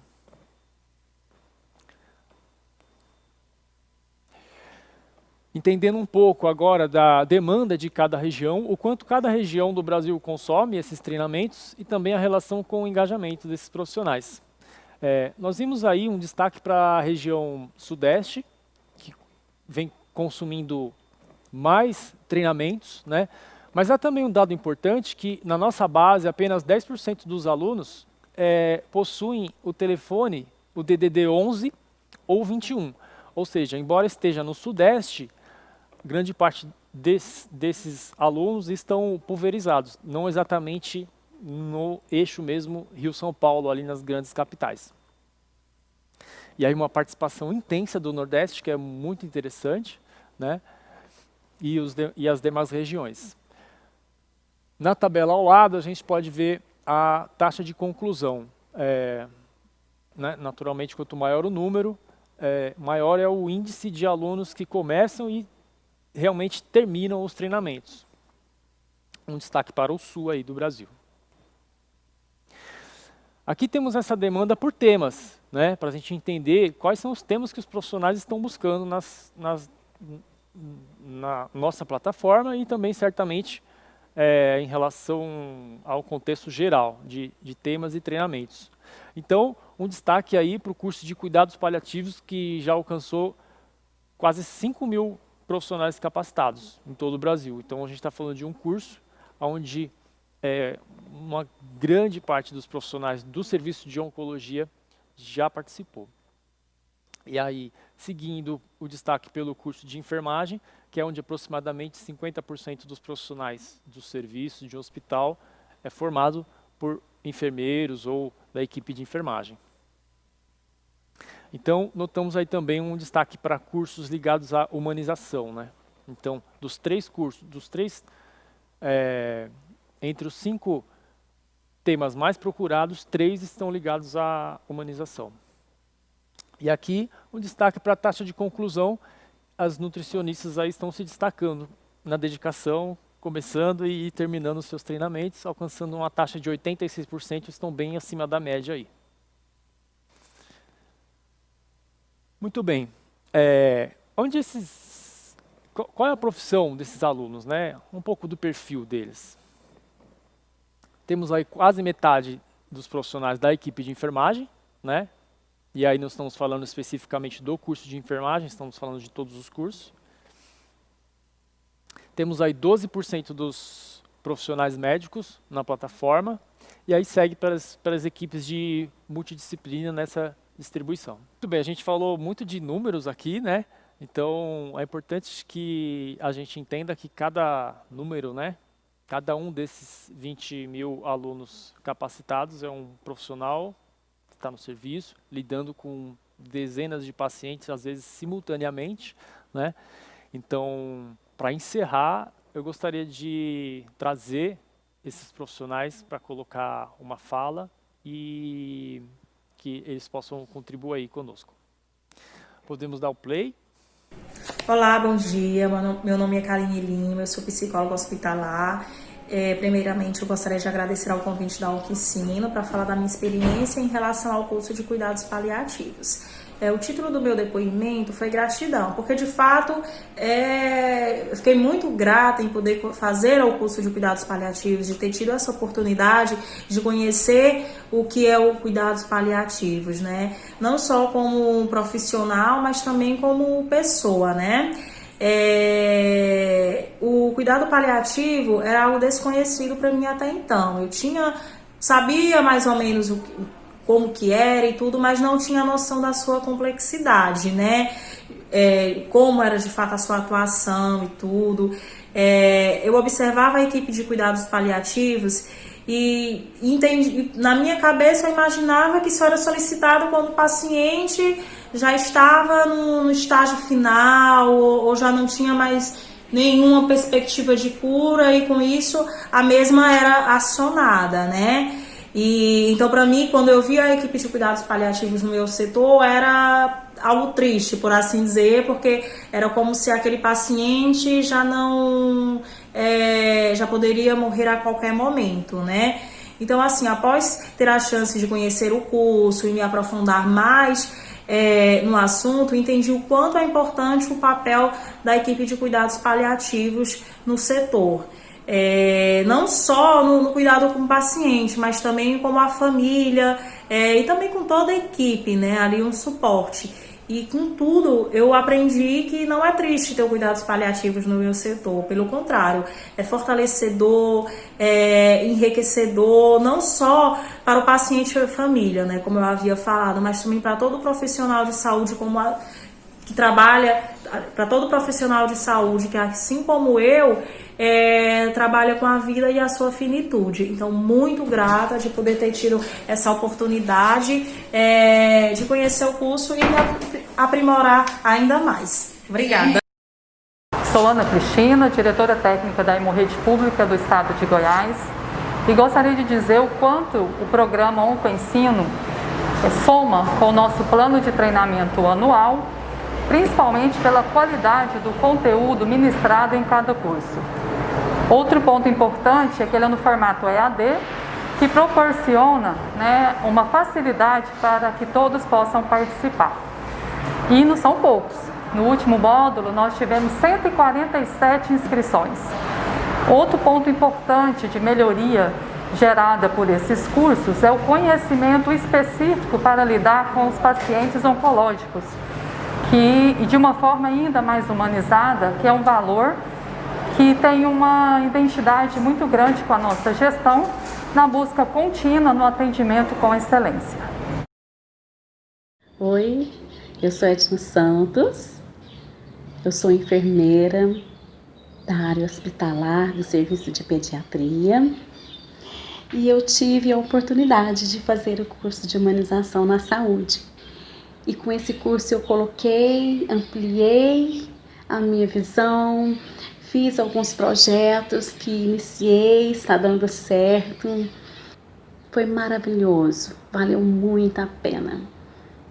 Entendendo um pouco agora da demanda de cada região, o quanto cada região do Brasil consome esses treinamentos e também a relação com o engajamento desses profissionais. Nós vimos aí um destaque para a região sudeste, que vem consumindo mais treinamentos, né? Mas há também um dado importante que na nossa base apenas 10% dos alunos possuem o telefone, o DDD 11 ou 21. Ou seja, embora esteja no sudeste, grande parte desses alunos estão pulverizados, não exatamente no eixo mesmo Rio-São Paulo, ali nas grandes capitais. E aí uma participação intensa do Nordeste, que é muito interessante, né? E as demais regiões. Na tabela ao lado, a gente pode ver a taxa de conclusão. Né? Naturalmente, quanto maior o número, maior é o índice de alunos que começam e realmente terminam os treinamentos. Um destaque para o sul aí do Brasil. Aqui temos essa demanda por temas, né, para a gente entender quais são os temas que os profissionais estão buscando na nossa plataforma e também, certamente, em relação ao contexto geral de temas e treinamentos. Então, um destaque aí para o curso de cuidados paliativos, que já alcançou quase 5.000 profissionais capacitados em todo o Brasil. Então, a gente está falando de um curso onde uma grande parte dos profissionais do serviço de oncologia já participou. E aí, seguindo o destaque pelo curso de enfermagem, que é onde aproximadamente 50% dos profissionais do serviço de um hospital é formado por enfermeiros ou da equipe de enfermagem. Então, notamos aí também um destaque para cursos ligados à humanização, né? Então, dos 3 cursos, entre os 5 temas mais procurados, 3 estão ligados à humanização. E aqui, um destaque para a taxa de conclusão. As nutricionistas aí estão se destacando na dedicação, começando e terminando os seus treinamentos, alcançando uma taxa de 86%, estão bem acima da média aí. Muito bem. Qual é a profissão desses alunos, né? Um pouco do perfil deles. Temos aí quase metade dos profissionais da equipe de enfermagem, né? E aí não estamos falando especificamente do curso de enfermagem, estamos falando de todos os cursos. Temos aí 12% dos profissionais médicos na plataforma, e aí segue para as equipes de multidisciplina nessa distribuição. Muito bem, a gente falou muito de números aqui, né? Então é importante que a gente entenda que cada número, né? Cada um desses 20.000 alunos capacitados é um profissional que está no serviço, lidando com dezenas de pacientes, às vezes simultaneamente, né? Então, para encerrar, eu gostaria de trazer esses profissionais para colocar uma fala e que eles possam contribuir aí conosco. Podemos dar o play? Olá, bom dia. Meu nome é Karine Lima, eu sou psicóloga hospitalar. Primeiramente, eu gostaria de agradecer ao convite da Oncensino para falar da minha experiência em relação ao curso de cuidados paliativos. O título do meu depoimento foi gratidão, porque de fato eu fiquei muito grata em poder fazer o curso de cuidados paliativos, de ter tido essa oportunidade de conhecer o que é o cuidados paliativos, né? Não só como profissional, mas também como pessoa, né? O cuidado paliativo era algo desconhecido para mim até então. Eu sabia mais ou menos como que era e tudo, mas não tinha noção da sua complexidade, né? Como era de fato a sua atuação e tudo. Eu observava a equipe de cuidados paliativos e entendi, na minha cabeça eu imaginava que isso era solicitado quando o paciente já estava no estágio final ou já não tinha mais nenhuma perspectiva de cura e com isso a mesma era acionada, né? E então para mim, quando eu vi a equipe de cuidados paliativos no meu setor, era algo triste, por assim dizer, porque era como se aquele paciente já não já poderia morrer a qualquer momento, né? Então, assim, após ter a chance de conhecer o curso e me aprofundar mais no assunto, entendi o quanto é importante o papel da equipe de cuidados paliativos no setor. Não só no cuidado com o paciente, mas também com a família e também com toda a equipe, né? Ali um suporte. E com tudo, eu aprendi que não é triste ter cuidados paliativos no meu setor. Pelo contrário, é fortalecedor, enriquecedor, não só para o paciente e a família, né? Como eu havia falado, mas também para todo profissional de saúde que trabalha, para todo profissional de saúde que, assim como eu, trabalha com a vida e a sua finitude. Então, muito grata de poder ter tido essa oportunidade de conhecer o curso e me aprimorar ainda mais. Obrigada. Sou Ana Cristina, diretora técnica da Hemorrede Pública do Estado de Goiás, e gostaria de dizer o quanto o programa OncoEnsino soma com o nosso plano de treinamento anual, principalmente pela qualidade do conteúdo ministrado em cada curso. Outro ponto importante é que ele é no formato EAD, que proporciona, né, uma facilidade para que todos possam participar. E não são poucos. No último módulo, nós tivemos 147 inscrições. Outro ponto importante de melhoria gerada por esses cursos é o conhecimento específico para lidar com os pacientes oncológicos, e de uma forma ainda mais humanizada, que é um valor que tem uma identidade muito grande com a nossa gestão na busca contínua no atendimento com excelência. Oi, eu sou Edna Santos, eu sou enfermeira da área hospitalar do serviço de pediatria e eu tive a oportunidade de fazer o curso de humanização na saúde. E com esse curso eu ampliei a minha visão, fiz alguns projetos que iniciei, está dando certo. Foi maravilhoso, valeu muito a pena,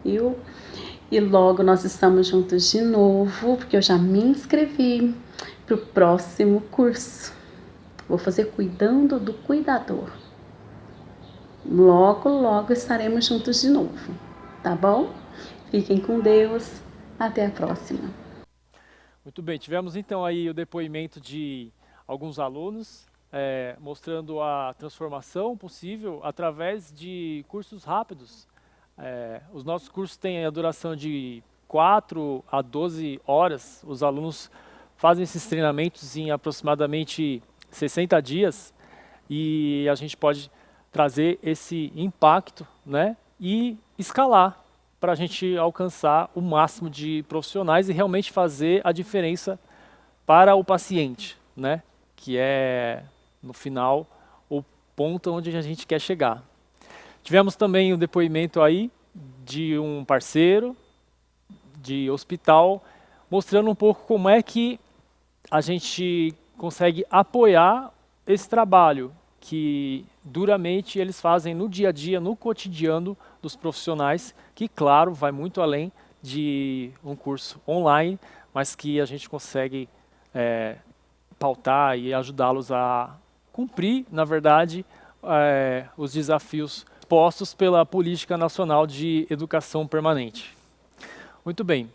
viu? E logo nós estamos juntos de novo, porque eu já me inscrevi para o próximo curso. Vou fazer Cuidando do Cuidador. Logo, logo estaremos juntos de novo, tá bom? Fiquem com Deus, até a próxima. Muito bem, tivemos então aí o depoimento de alguns alunos, mostrando a transformação possível através de cursos rápidos. Os nossos cursos têm a duração de 4 a 12 horas, os alunos fazem esses treinamentos em aproximadamente 60 dias e a gente pode trazer esse impacto, né, e escalar para a gente alcançar o máximo de profissionais e realmente fazer a diferença para o paciente, né? Que é, no final, o ponto onde a gente quer chegar. Tivemos também o depoimento aí de um parceiro de hospital, mostrando um pouco como é que a gente consegue apoiar esse trabalho que duramente eles fazem no dia a dia, no cotidiano dos profissionais, que claro, vai muito além de um curso online, mas que a gente consegue pautar e ajudá-los a cumprir, na verdade, os desafios postos pela Política Nacional de Educação Permanente. Muito bem,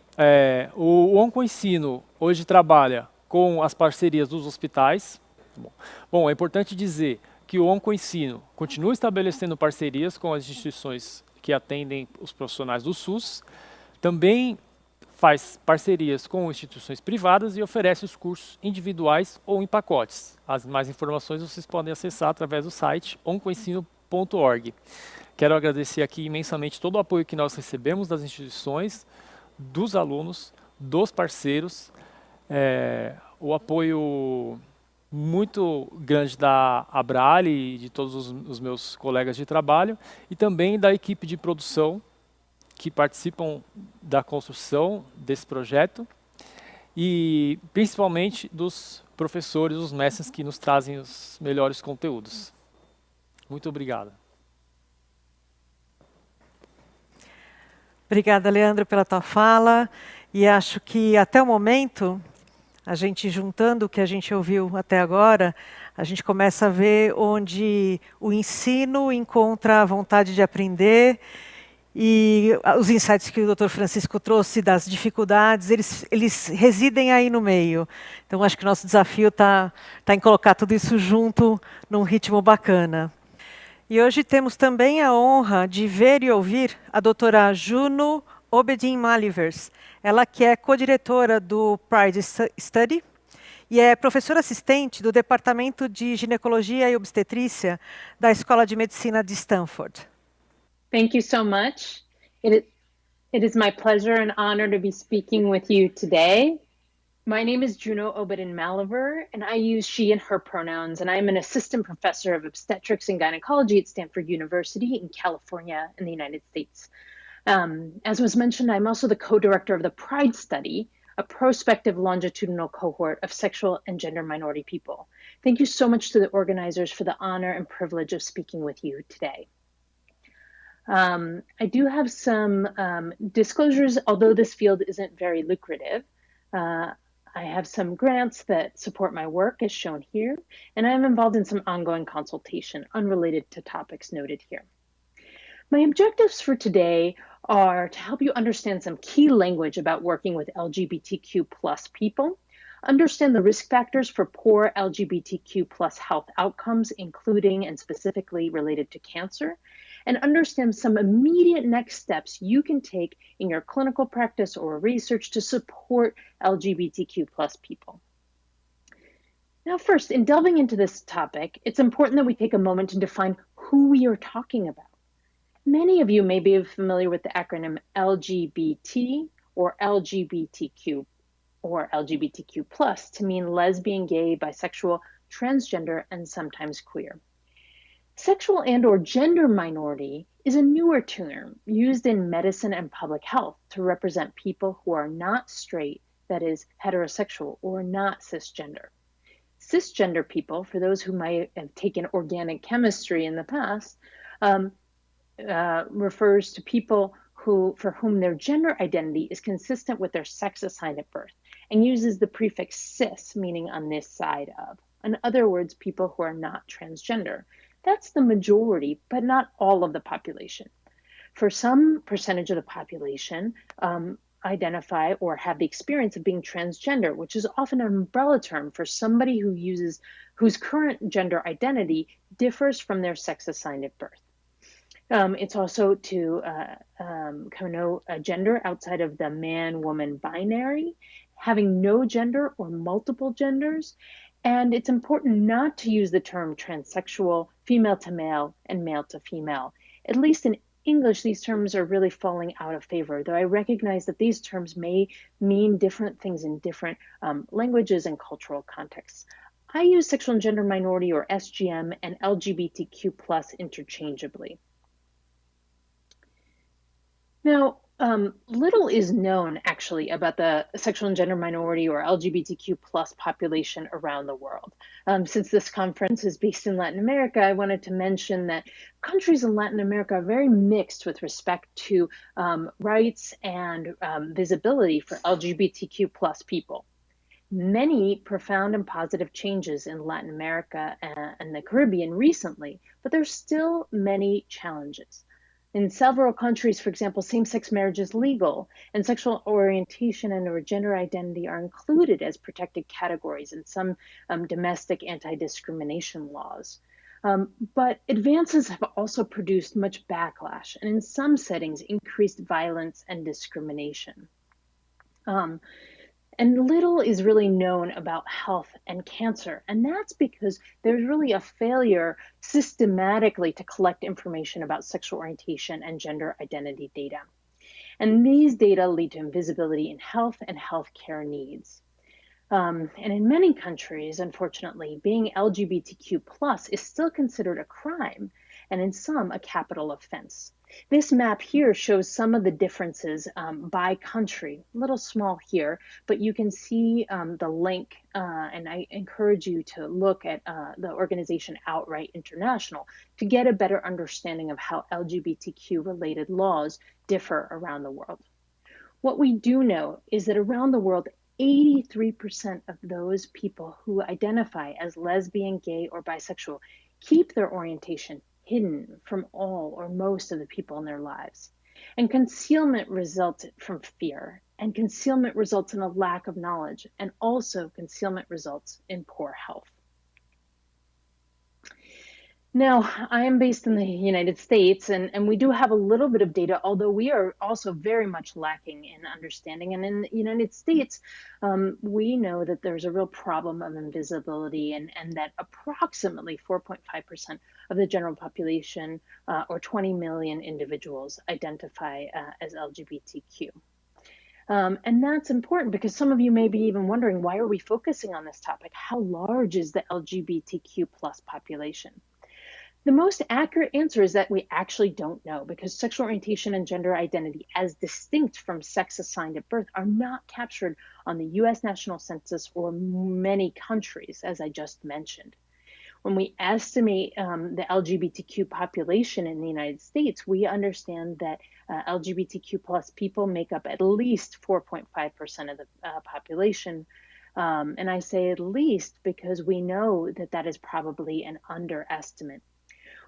o OncoEnsino hoje trabalha com as parcerias dos hospitais. Bom, é importante dizer que o OncoEnsino continua estabelecendo parcerias com as instituições que atendem os profissionais do SUS, também faz parcerias com instituições privadas e oferece os cursos individuais ou em pacotes. As mais informações vocês podem acessar através do site oncoensino.org. Quero agradecer aqui imensamente todo o apoio que nós recebemos das instituições, dos alunos, dos parceiros, o apoio muito grande da Abrale e de todos os meus colegas de trabalho e também da equipe de produção que participam da construção desse projeto e principalmente dos professores, os mestres que nos trazem os melhores conteúdos. Muito obrigado. Obrigada, Leandro, pela tua fala. E acho que até o momento, a gente juntando o que a gente ouviu até agora, a gente começa a ver onde o ensino encontra a vontade de aprender e os insights que o Dr. Francisco trouxe das dificuldades, eles residem aí no meio. Então, acho que o nosso desafio está em colocar tudo isso junto num ritmo bacana. E hoje temos também a honra de ver e ouvir a doutora Juno Obedin Malivers. Ela que é co-diretora do Pride Study e é professora assistente do Departamento de Ginecologia e Obstetrícia da Escola de Medicina de Stanford. Thank you so much. It is my pleasure and honor to be speaking with you today. My name is Juno Obedin Maliver, and I use she and her pronouns, and I'm an assistant professor of obstetrics and gynecology at Stanford University in California in the United States. As was mentioned, I'm also the co-director of the Pride Study, a prospective longitudinal cohort of sexual and gender minority people. Thank you so much to the organizers for the honor and privilege of speaking with you today. I do have some disclosures, although this field isn't very lucrative. I have some grants that support my work as shown here, and I'm involved in some ongoing consultation unrelated to topics noted here. My objectives for today are to help you understand some key language about working with LGBTQ+ people, understand the risk factors for poor LGBTQ+ health outcomes, including and specifically related to cancer, and understand some immediate next steps you can take in your clinical practice or research to support LGBTQ+ people. Now, first, in delving into this topic, it's important that we take a moment to define who we are talking about. Many of you may be familiar with the acronym LGBT or LGBTQ or LGBTQ+ to mean lesbian, gay, bisexual, transgender, and sometimes queer. Sexual and/or gender minority is a newer term used in medicine and public health to represent people who are not straight, that is, heterosexual, or not cisgender. Cisgender people, for those who might have taken organic chemistry in the past, refers to people for whom their gender identity is consistent with their sex assigned at birth and uses the prefix cis, meaning on this side of. In other words, people who are not transgender. That's the majority, but not all of the population. For some percentage of the population, identify or have the experience of being transgender, which is often an umbrella term for somebody whose current gender identity differs from their sex assigned at birth. It's also to connote a gender outside of the man-woman binary, having no gender or multiple genders. And it's important not to use the term transsexual, female to male, and male to female. At least in English, these terms are really falling out of favor, though I recognize that these terms may mean different things in different languages and cultural contexts. I use sexual and gender minority, or SGM, and LGBTQ+ interchangeably. Now, little is known actually about the sexual and gender minority or LGBTQ+ population around the world. Since this conference is based in Latin America, I wanted to mention that countries in Latin America are very mixed with respect to rights and visibility for LGBTQ+ people. Many profound and positive changes in Latin America and the Caribbean recently, but there's still many challenges. In several countries, for example, same-sex marriage is legal, and sexual orientation and or gender identity are included as protected categories in some domestic anti-discrimination laws. But advances have also produced much backlash, and in some settings, increased violence and discrimination. And little is really known about health and cancer. And that's because there's really a failure systematically to collect information about sexual orientation and gender identity data. And these data lead to invisibility in health and healthcare needs. And in many countries, unfortunately, being LGBTQ plus is still considered a crime, and in some, a capital offense. This map here shows some of the differences by country, a little small here, but you can see the link, and I encourage you to look at the organization Outright International to get a better understanding of how LGBTQ related laws differ around the world. What we do know is that around the world, 83% of those people who identify as lesbian, gay, or bisexual keep their orientation hidden from all or most of the people in their lives. And concealment results from fear, and concealment results in a lack of knowledge, and also concealment results in poor health. Now, I am based in the United States, and we do have a little bit of data, although we are also very much lacking in understanding. And in the United States, we know that there's a real problem of invisibility, and that approximately 4.5% of the general population, or 20 million individuals, identify as LGBTQ. And that's important because some of you may be even wondering, why are we focusing on this topic? How large is the LGBTQ plus population? The most accurate answer is that we actually don't know, because sexual orientation and gender identity, as distinct from sex assigned at birth, are not captured on the US National Census or many countries, as I just mentioned. When we estimate the LGBTQ population in the United States, we understand that LGBTQ plus people make up at least 4.5% of the population. And I say at least because we know that that is probably an underestimate.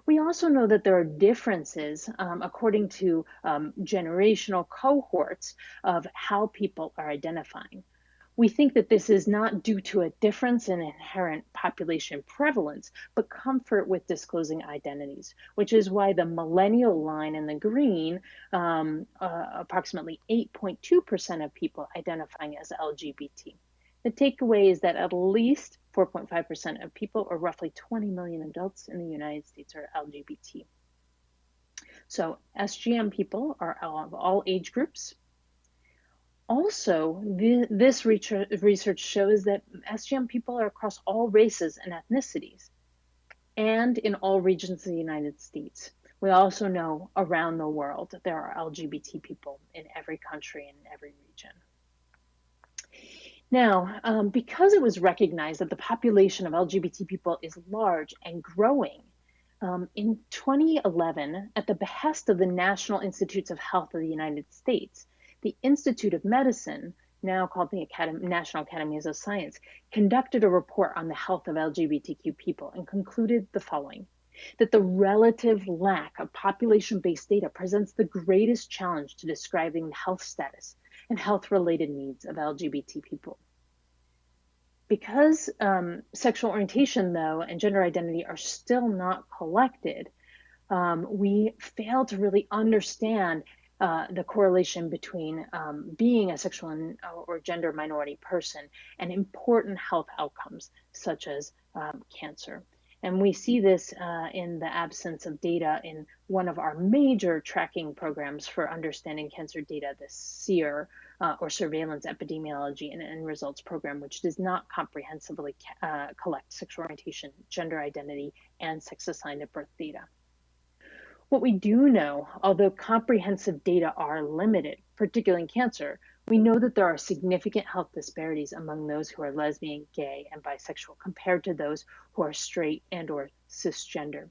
We also know that there are differences according to generational cohorts of how people are identifying. We think that this is not due to a difference in inherent population prevalence, but comfort with disclosing identities, which is why the millennial line in the green, approximately 8.2% of people identifying as LGBT. The takeaway is that at least 4.5% of people, or roughly 20 million adults in the United States, are LGBT. So SGM people are of all age groups. Also, this research shows that SGM people are across all races and ethnicities, and in all regions of the United States. We also know around the world there are LGBT people in every country and in every region. Now, because it was recognized that the population of LGBT people is large and growing, in 2011, at the behest of the National Institutes of Health of the United States, the Institute of Medicine, now called the National Academies of Science, conducted a report on the health of LGBTQ people and concluded the following: that the relative lack of population-based data presents the greatest challenge to describing the health status and health-related needs of LGBT people. Because sexual orientation, though, and gender identity are still not collected, we fail to really understand the correlation between being a sexual or gender minority person and important health outcomes such as cancer. And we see this in the absence of data in one of our major tracking programs for understanding cancer data, the SEER, or Surveillance Epidemiology and End Results Program, which does not comprehensively collect sexual orientation, gender identity, and sex assigned at birth data. What we do know, although comprehensive data are limited, particularly in cancer, we know that there are significant health disparities among those who are lesbian, gay, and bisexual compared to those who are straight and or cisgender.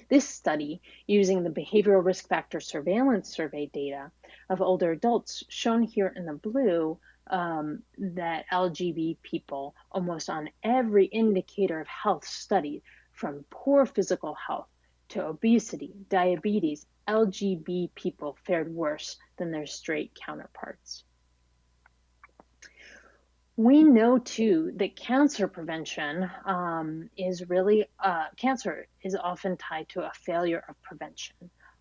This study, using the Behavioral Risk Factor Surveillance Survey data of older adults, shown here in the blue, that LGBT people, almost on every indicator of health studied, from poor physical health to obesity, diabetes, LGBT people fared worse than their straight counterparts. We know too that cancer prevention cancer is often tied to a failure of prevention,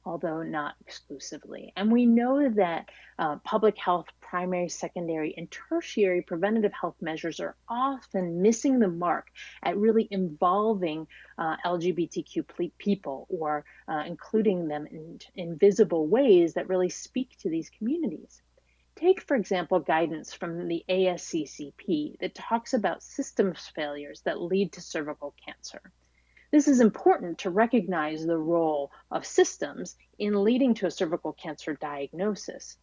although not exclusively. And we know that public health primary, secondary, and tertiary preventative health measures are often missing the mark at really involving LGBTQ people or including them in visible ways that really speak to these communities. Take, for example, guidance from the ASCCP that talks about systems failures that lead to cervical cancer. This is important to recognize the role of systems in leading to a cervical cancer diagnosis.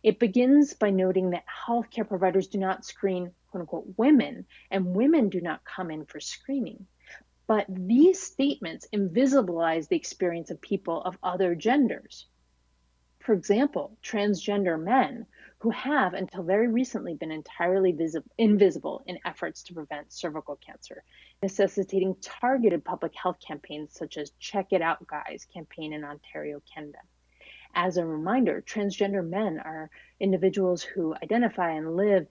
It begins by noting that healthcare providers do not screen, quote unquote, women, and women do not come in for screening. But these statements invisibilize the experience of people of other genders. For example, transgender men who have until very recently been entirely invisible in efforts to prevent cervical cancer, necessitating targeted public health campaigns such as Check It Out Guys campaign in Ontario, Canada. As a reminder, transgender men are individuals who identify and live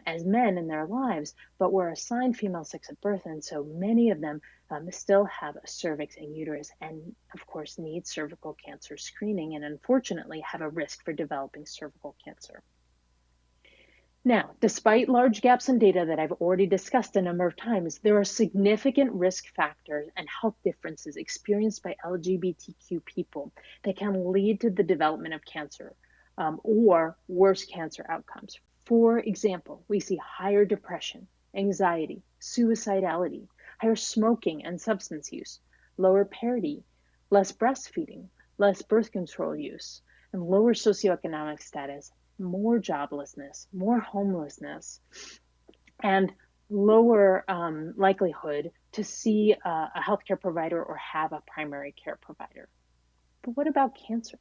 as men in their lives, but were assigned female sex at birth, and so many of them still have a cervix and uterus, and of course need cervical cancer screening, and unfortunately have a risk for developing cervical cancer. Now, despite large gaps in data that I've already discussed a number of times, there are significant risk factors and health differences experienced by LGBTQ people that can lead to the development of cancer or worse cancer outcomes. For example, we see higher depression, anxiety, suicidality, higher smoking and substance use, lower parity, less breastfeeding, less birth control use, and lower socioeconomic status, more joblessness, more homelessness, and lower likelihood to see a healthcare provider or have a primary care provider. But what about cancer?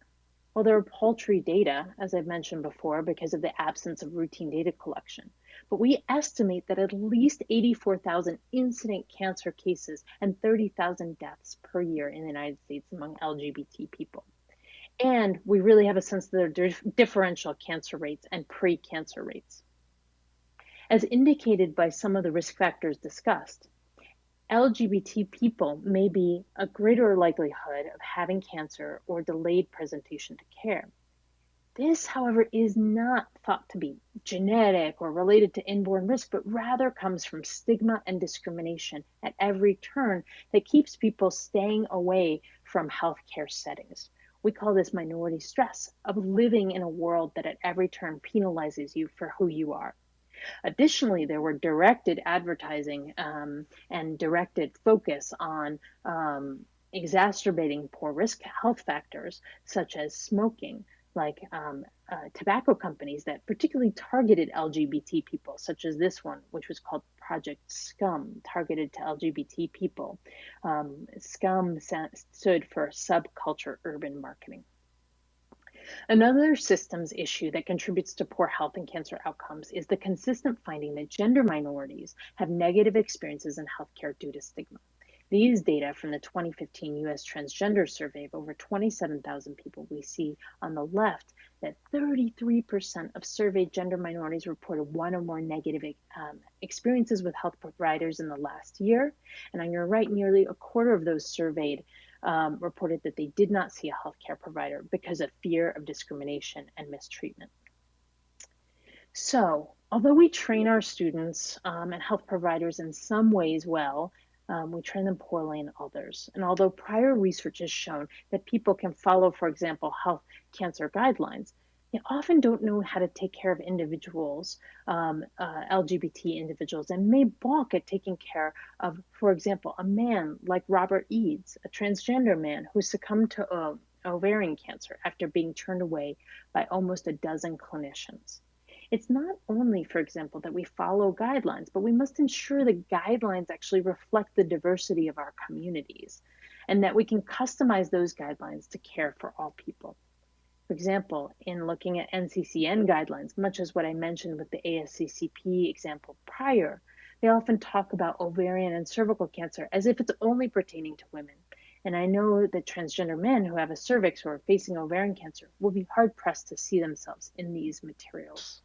Well, there are paltry data, as I've mentioned before, because of the absence of routine data collection. But we estimate that at least 84,000 incident cancer cases and 30,000 deaths per year in the United States among LGBT people. And we really have a sense that there are differential cancer rates and pre-cancer rates. As indicated by some of the risk factors discussed, LGBT people may be a greater likelihood of having cancer or delayed presentation to care. This, however, is not thought to be genetic or related to inborn risk, but rather comes from stigma and discrimination at every turn that keeps people staying away from healthcare settings. We call this minority stress of living in a world that at every turn penalizes you for who you are. Additionally, there were directed advertising and directed focus on exacerbating poor risk health factors such as smoking, like tobacco companies that particularly targeted LGBT people, such as this one, which was called Project Scum, targeted to LGBT people. Scum stood for Subculture Urban Marketing. Another systems issue that contributes to poor health and cancer outcomes is the consistent finding that gender minorities have negative experiences in healthcare due to stigma. These data from the 2015 U.S. Transgender Survey of over 27,000 people, we see on the left that 33% of surveyed gender minorities reported one or more negative experiences with health providers in the last year. And on your right, nearly a quarter of those surveyed reported that they did not see a healthcare provider because of fear of discrimination and mistreatment. So, although we train our students and health providers in some ways well, we train them poorly in others. And although prior research has shown that people can follow, for example, health cancer guidelines, they often don't know how to take care of individuals, LGBT individuals, and may balk at taking care of, for example, a man like Robert Eads, a transgender man who succumbed to ovarian cancer after being turned away by almost a dozen clinicians. It's not only, for example, that we follow guidelines, but we must ensure the guidelines actually reflect the diversity of our communities and that we can customize those guidelines to care for all people. For example, in looking at NCCN guidelines, much as what I mentioned with the ASCCP example prior, they often talk about ovarian and cervical cancer as if it's only pertaining to women. And I know that transgender men who have a cervix or are facing ovarian cancer will be hard-pressed to see themselves in these materials.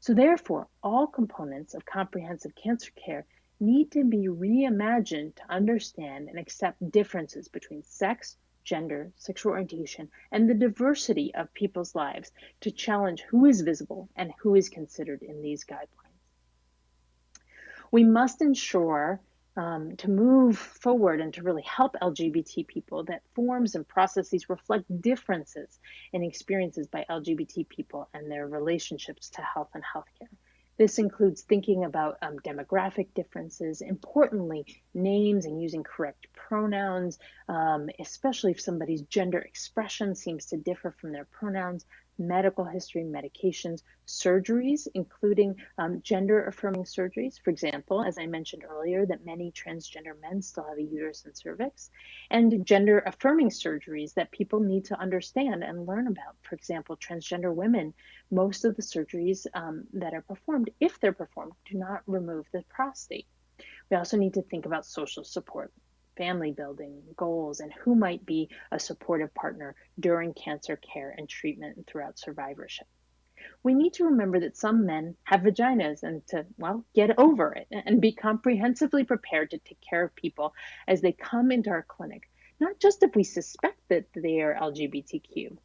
So therefore, all components of comprehensive cancer care need to be reimagined to understand and accept differences between sex, gender, sexual orientation, and the diversity of people's lives to challenge who is visible and who is considered in these guidelines. We must ensure to move forward and to really help LGBT people that forms and processes reflect differences in experiences by LGBT people and their relationships to health and healthcare. This includes thinking about demographic differences, importantly, names and using correct pronouns, especially if somebody's gender expression seems to differ from their pronouns, medical history, medications, surgeries, including gender-affirming surgeries. For example, as I mentioned earlier, that many transgender men still have a uterus and cervix, and gender-affirming surgeries that people need to understand and learn about. For example, transgender women, most of the surgeries that are performed, if they're performed, do not remove the prostate. We also need to think about social support, family building, goals, and who might be a supportive partner during cancer care and treatment and throughout survivorship. We need to remember that some men have vaginas and to, well, get over it and be comprehensively prepared to take care of people as they come into our clinic, not just if we suspect that they are LGBTQ.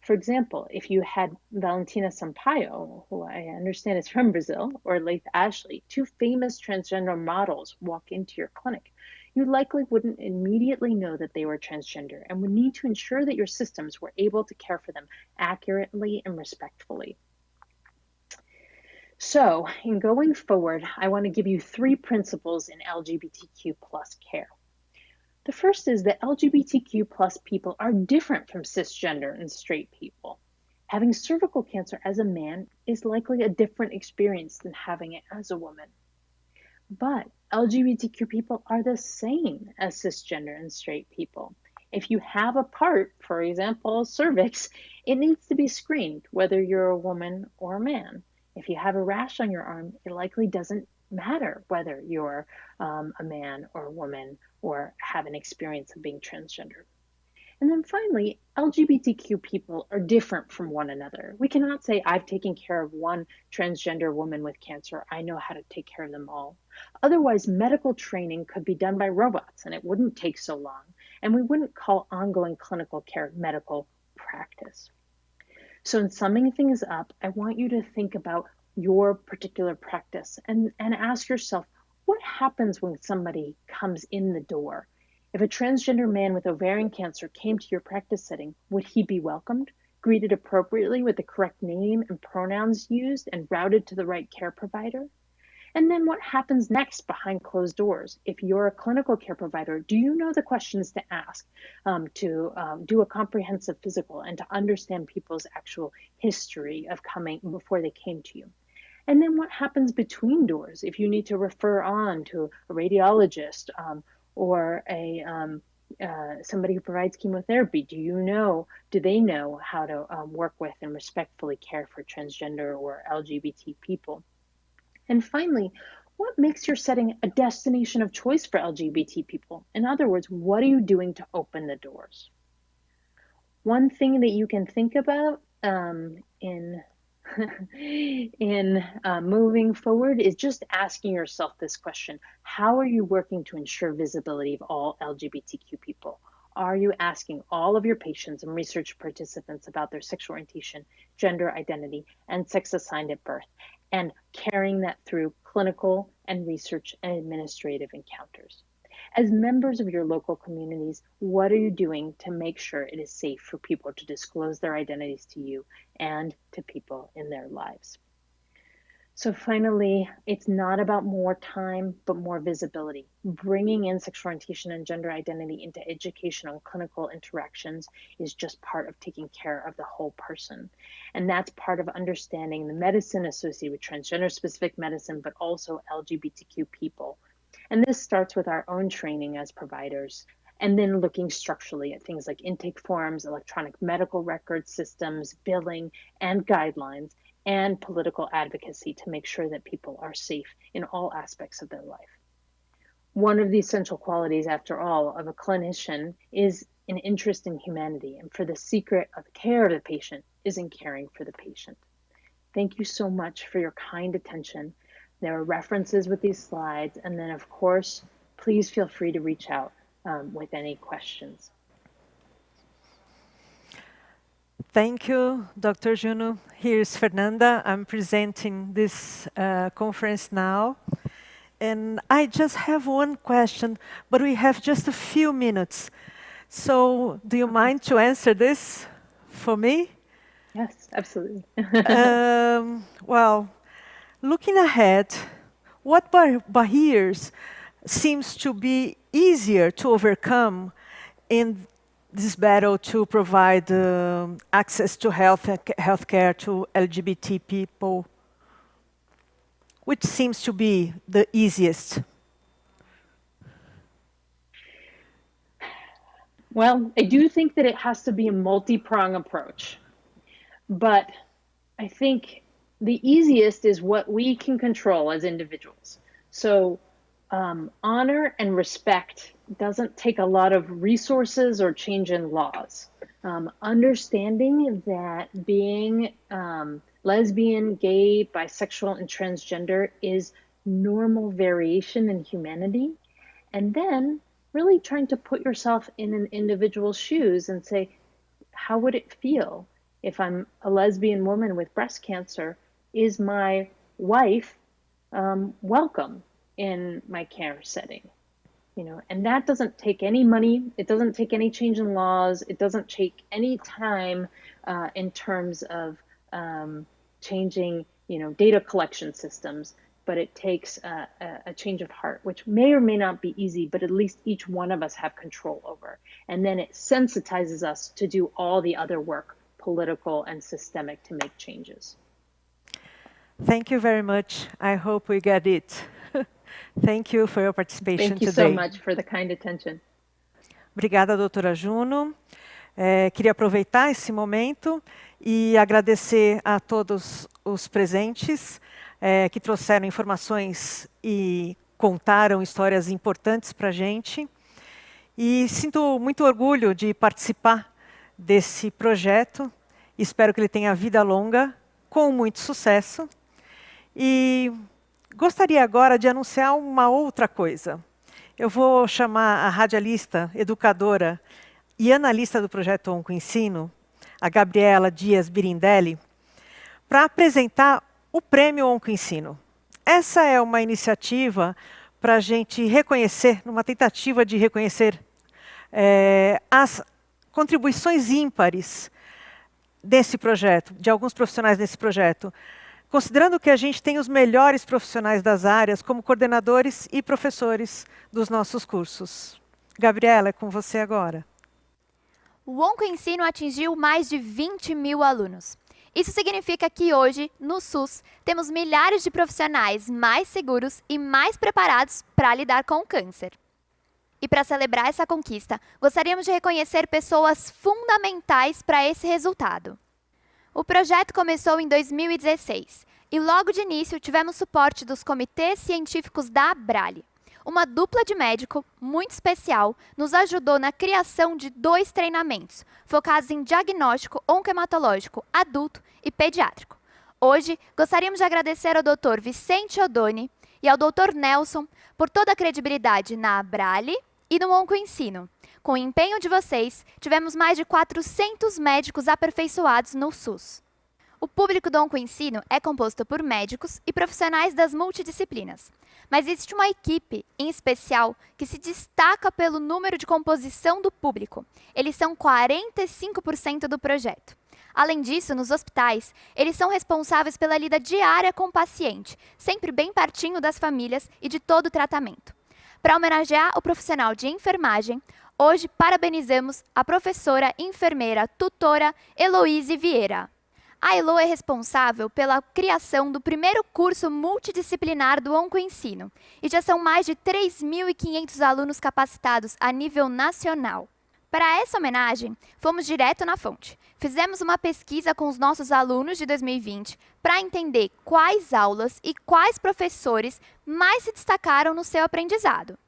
For example, if you had Valentina Sampaio, who I understand is from Brazil, or Leith Ashley, two famous transgender models, walk into your clinic, you likely wouldn't immediately know that they were transgender and would need to ensure that your systems were able to care for them accurately and respectfully. So, in going forward, I want to give you 3 principles in LGBTQ plus care. The first is that LGBTQ plus people are different from cisgender and straight people. Having cervical cancer as a man is likely a different experience than having it as a woman. But LGBTQ people are the same as cisgender and straight people. If you have a part, for example, cervix, it needs to be screened, whether you're a woman or a man. If you have a rash on your arm, it likely doesn't matter whether you're a man or a woman or have an experience of being transgender. And then finally, LGBTQ people are different from one another. We cannot say, I've taken care of one transgender woman with cancer, I know how to take care of them all. Otherwise, medical training could be done by robots and it wouldn't take so long, and we wouldn't call ongoing clinical care medical practice. So in summing things up, I want you to think about your particular practice and ask yourself, what happens when somebody comes in the door? If a transgender man with ovarian cancer came to your practice setting, would he be welcomed, greeted appropriately with the correct name and pronouns used, and routed to the right care provider? And then what happens next behind closed doors? If you're a clinical care provider, do you know the questions to ask to do a comprehensive physical and to understand people's actual history of coming before they came to you? And then what happens between doors? If you need to refer on to a radiologist or somebody who provides chemotherapy, do they know how to work with and respectfully care for transgender or LGBT people? And finally, what makes your setting a destination of choice for LGBT people? In other words, what are you doing to open the doors? One thing that you can think about in moving forward is just asking yourself this question: how are you working to ensure visibility of all LGBTQ people? Are you asking all of your patients and research participants about their sexual orientation, gender identity, and sex assigned at birth, and carrying that through clinical and research and administrative encounters? As members of your local communities, what are you doing to make sure it is safe for people to disclose their identities to you and to people in their lives? So finally, it's not about more time, but more visibility. Bringing in sexual orientation and gender identity into educational and clinical interactions is just part of taking care of the whole person. And that's part of understanding the medicine associated with transgender-specific medicine, but also LGBTQ people. And this starts with our own training as providers, and then looking structurally at things like intake forms, electronic medical record systems, billing, and guidelines, and political advocacy to make sure that people are safe in all aspects of their life. One of the essential qualities, after all, of a clinician is an interest in humanity, and for the secret of care of the patient is in caring for the patient. Thank you so much for your kind attention. There are references with these slides, and then of course, please feel free to reach out with any questions. Thank you, Dr. Juno. Here's Fernanda. I'm presenting this conference now. And I just have one question, but we have just a few minutes. So do you mind to answer this for me? Yes, absolutely. Well, looking ahead, what barriers seems to be easier to overcome in this battle to provide access to healthcare to LGBT people? Which seems to be the easiest? Well, I do think that it has to be a multi-prong approach. But I think the easiest is what we can control as individuals. So honor and respect doesn't take a lot of resources or change in laws. Understanding that being lesbian, gay, bisexual, and transgender is normal variation in humanity. And then really trying to put yourself in an individual's shoes and say, how would it feel if I'm a lesbian woman with breast cancer? Is my wife welcome in my care setting? You know, and that doesn't take any money. It doesn't take any change in laws. It doesn't take any time in terms of changing, you know, data collection systems. But it takes a change of heart, which may or may not be easy, but at least each one of us have control over. And then it sensitizes us to do all the other work, political and systemic, to make changes. Thank you very much. I hope we get it. Thank you for your participation today. Thank you so much for the kind attention. Obrigada, doutora Juno. Queria aproveitar esse momento e agradecer a todos os presentes que trouxeram informações e contaram histórias importantes para a gente. E sinto muito orgulho de participar desse projeto. Espero que ele tenha vida longa, com muito sucesso. E gostaria agora de anunciar uma outra coisa. Eu vou chamar a radialista, educadora e analista do projeto OncoEnsino, a Gabriela Dias Birindelli, para apresentar o Prêmio OncoEnsino. Essa é uma iniciativa para a gente reconhecer, numa tentativa de reconhecer as contribuições ímpares desse projeto, de alguns profissionais desse projeto, considerando que a gente tem os melhores profissionais das áreas como coordenadores e professores dos nossos cursos. Gabriela, é com você agora. O OncoEnsino atingiu mais de 20 mil alunos. Isso significa que hoje, no SUS, temos milhares de profissionais mais seguros e mais preparados para lidar com o câncer. E para celebrar essa conquista, gostaríamos de reconhecer pessoas fundamentais para esse resultado. O projeto começou em 2016 e logo de início tivemos suporte dos comitês científicos da Abrale. Uma dupla de médico muito especial nos ajudou na criação de 2 treinamentos, focados em diagnóstico oncohematológico adulto e pediátrico. Hoje, gostaríamos de agradecer ao Dr. Vicente Odoni e ao Dr. Nelson por toda a credibilidade na Abrale e no OncoEnsino. Com o empenho de vocês, tivemos mais de 400 médicos aperfeiçoados no SUS. O público do OncoEnsino é composto por médicos e profissionais das multidisciplinas. Mas existe uma equipe, em especial, que se destaca pelo número de composição do público. Eles são 45% do projeto. Além disso, nos hospitais, eles são responsáveis pela lida diária com o paciente, sempre bem pertinho das famílias e de todo o tratamento. Para homenagear o profissional de enfermagem, hoje parabenizamos a professora, enfermeira, tutora Heloíse Vieira. A Elo é responsável pela criação do primeiro curso multidisciplinar do OncoEnsino e já são mais de 3.500 alunos capacitados a nível nacional. Para essa homenagem, fomos direto na fonte. Fizemos uma pesquisa com os nossos alunos de 2020 para entender quais aulas e quais professores mais se destacaram no seu aprendizado.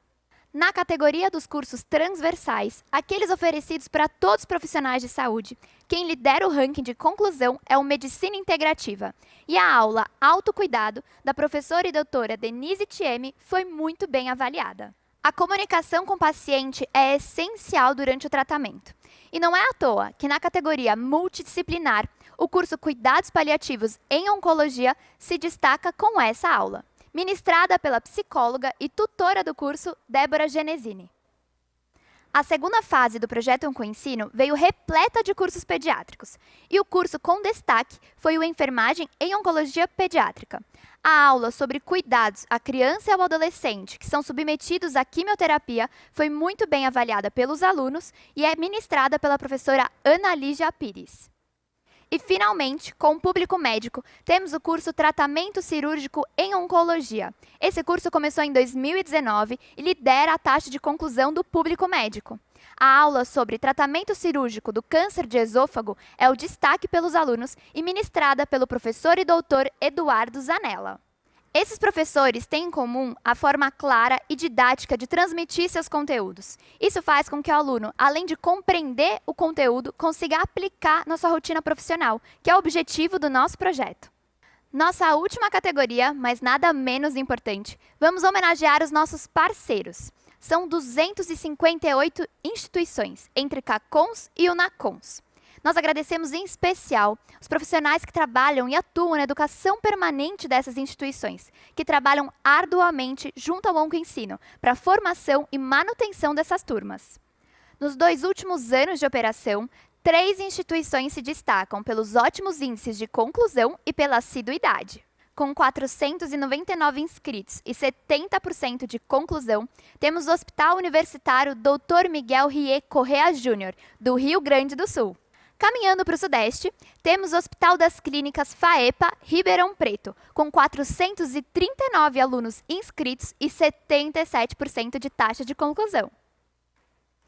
Na categoria dos cursos transversais, aqueles oferecidos para todos os profissionais de saúde, quem lidera o ranking de conclusão é o Medicina Integrativa. E a aula Autocuidado, da professora e doutora Denise Thieme, foi muito bem avaliada. A comunicação com o paciente é essencial durante o tratamento. E não é à toa que na categoria multidisciplinar, o curso Cuidados Paliativos em Oncologia se destaca com essa aula, ministrada pela psicóloga e tutora do curso, Débora Genesini. A segunda fase do projeto Oncoensino veio repleta de cursos pediátricos, e o curso com destaque foi o Enfermagem em Oncologia Pediátrica. A aula sobre cuidados à criança e ao adolescente que são submetidos à quimioterapia foi muito bem avaliada pelos alunos e é ministrada pela professora Ana Lígia Pires. E, finalmente, com o público médico, temos o curso Tratamento Cirúrgico em Oncologia. Esse curso começou em 2019 e lidera a taxa de conclusão do público médico. A aula sobre tratamento cirúrgico do câncer de esôfago é o destaque pelos alunos e ministrada pelo professor e doutor Eduardo Zanella. Esses professores têm em comum a forma clara e didática de transmitir seus conteúdos. Isso faz com que o aluno, além de compreender o conteúdo, consiga aplicar na sua rotina profissional, que é o objetivo do nosso projeto. Nossa última categoria, mas nada menos importante, vamos homenagear os nossos parceiros. São 258 instituições, entre CACONs e UNACONs. Nós agradecemos em especial os profissionais que trabalham e atuam na educação permanente dessas instituições, que trabalham arduamente junto ao Oncoensino para a formação e manutenção dessas turmas. Nos 2 últimos anos de operação, 3 instituições se destacam pelos ótimos índices de conclusão e pela assiduidade. Com 499 inscritos e 70% de conclusão, temos o Hospital Universitário Dr. Miguel Rie Correa Júnior, do Rio Grande do Sul. Caminhando para o Sudeste, temos o Hospital das Clínicas FAEPA Ribeirão Preto, com 439 alunos inscritos e 77% de taxa de conclusão.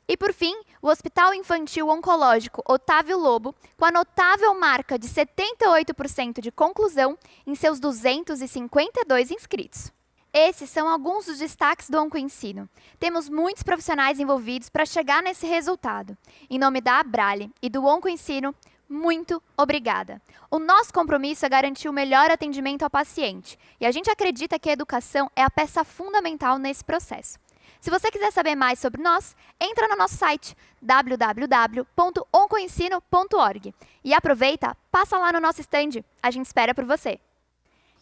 E, por fim, o Hospital Infantil Oncológico Otávio Lobo, com a notável marca de 78% de conclusão em seus 252 inscritos. Esses são alguns dos destaques do Oncoensino. Temos muitos profissionais envolvidos para chegar nesse resultado. Em nome da Abrale e do Oncoensino, muito obrigada. O nosso compromisso é garantir o melhor atendimento ao paciente, e a gente acredita que a educação é a peça fundamental nesse processo. Se você quiser saber mais sobre nós, entra no nosso site www.oncoensino.org e aproveita, passa lá no nosso stand, a gente espera por você.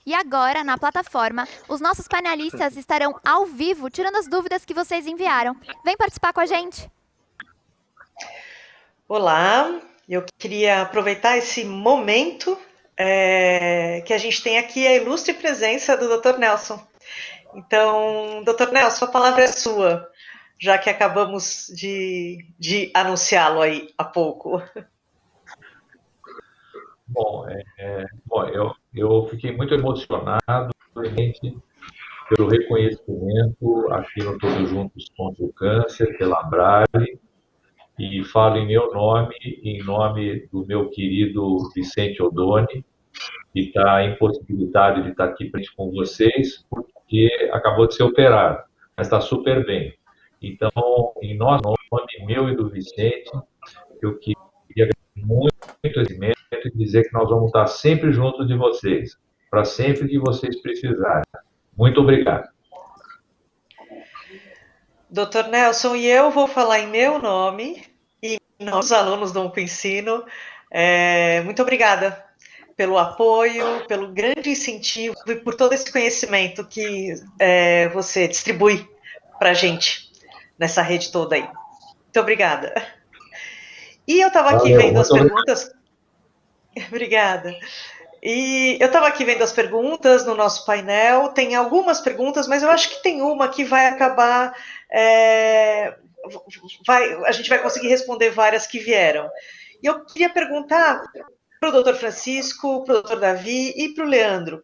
E agora, na plataforma, os nossos panelistas estarão ao vivo, tirando as dúvidas que vocês enviaram. Vem participar com a gente! Olá, eu queria aproveitar esse momento que a gente tem aqui a ilustre presença do Dr. Nelson. Então, Dr. Nelson, a palavra é sua, já que acabamos de anunciá-lo aí há pouco. Bom, eu fiquei muito emocionado, realmente, pelo reconhecimento aqui no Todos Juntos contra o Câncer, pela Abrale, e falo em meu nome, em nome do meu querido Vicente Odoni, que está impossibilitado de estar aqui presente com vocês, porque acabou de ser operado, mas está super bem. Então, em nome meu e do Vicente, eu queria muito esse momento e dizer que nós vamos estar sempre juntos de vocês, para sempre que vocês precisarem. Muito obrigado. Dr. Nelson, e eu vou falar em meu nome e em nome dos alunos do Oncoensino. Muito obrigada pelo apoio, pelo grande incentivo e por todo esse conhecimento que você distribui para a gente nessa rede toda aí. Muito obrigada. E eu estava aqui vendo as perguntas. Obrigada. E eu estava aqui vendo as perguntas no nosso painel. Tem algumas perguntas, mas eu acho que tem uma que vai acabar. A gente vai conseguir responder várias que vieram. E eu queria perguntar para o Dr. Francisco, para o Dr. Davi e para o Leandro,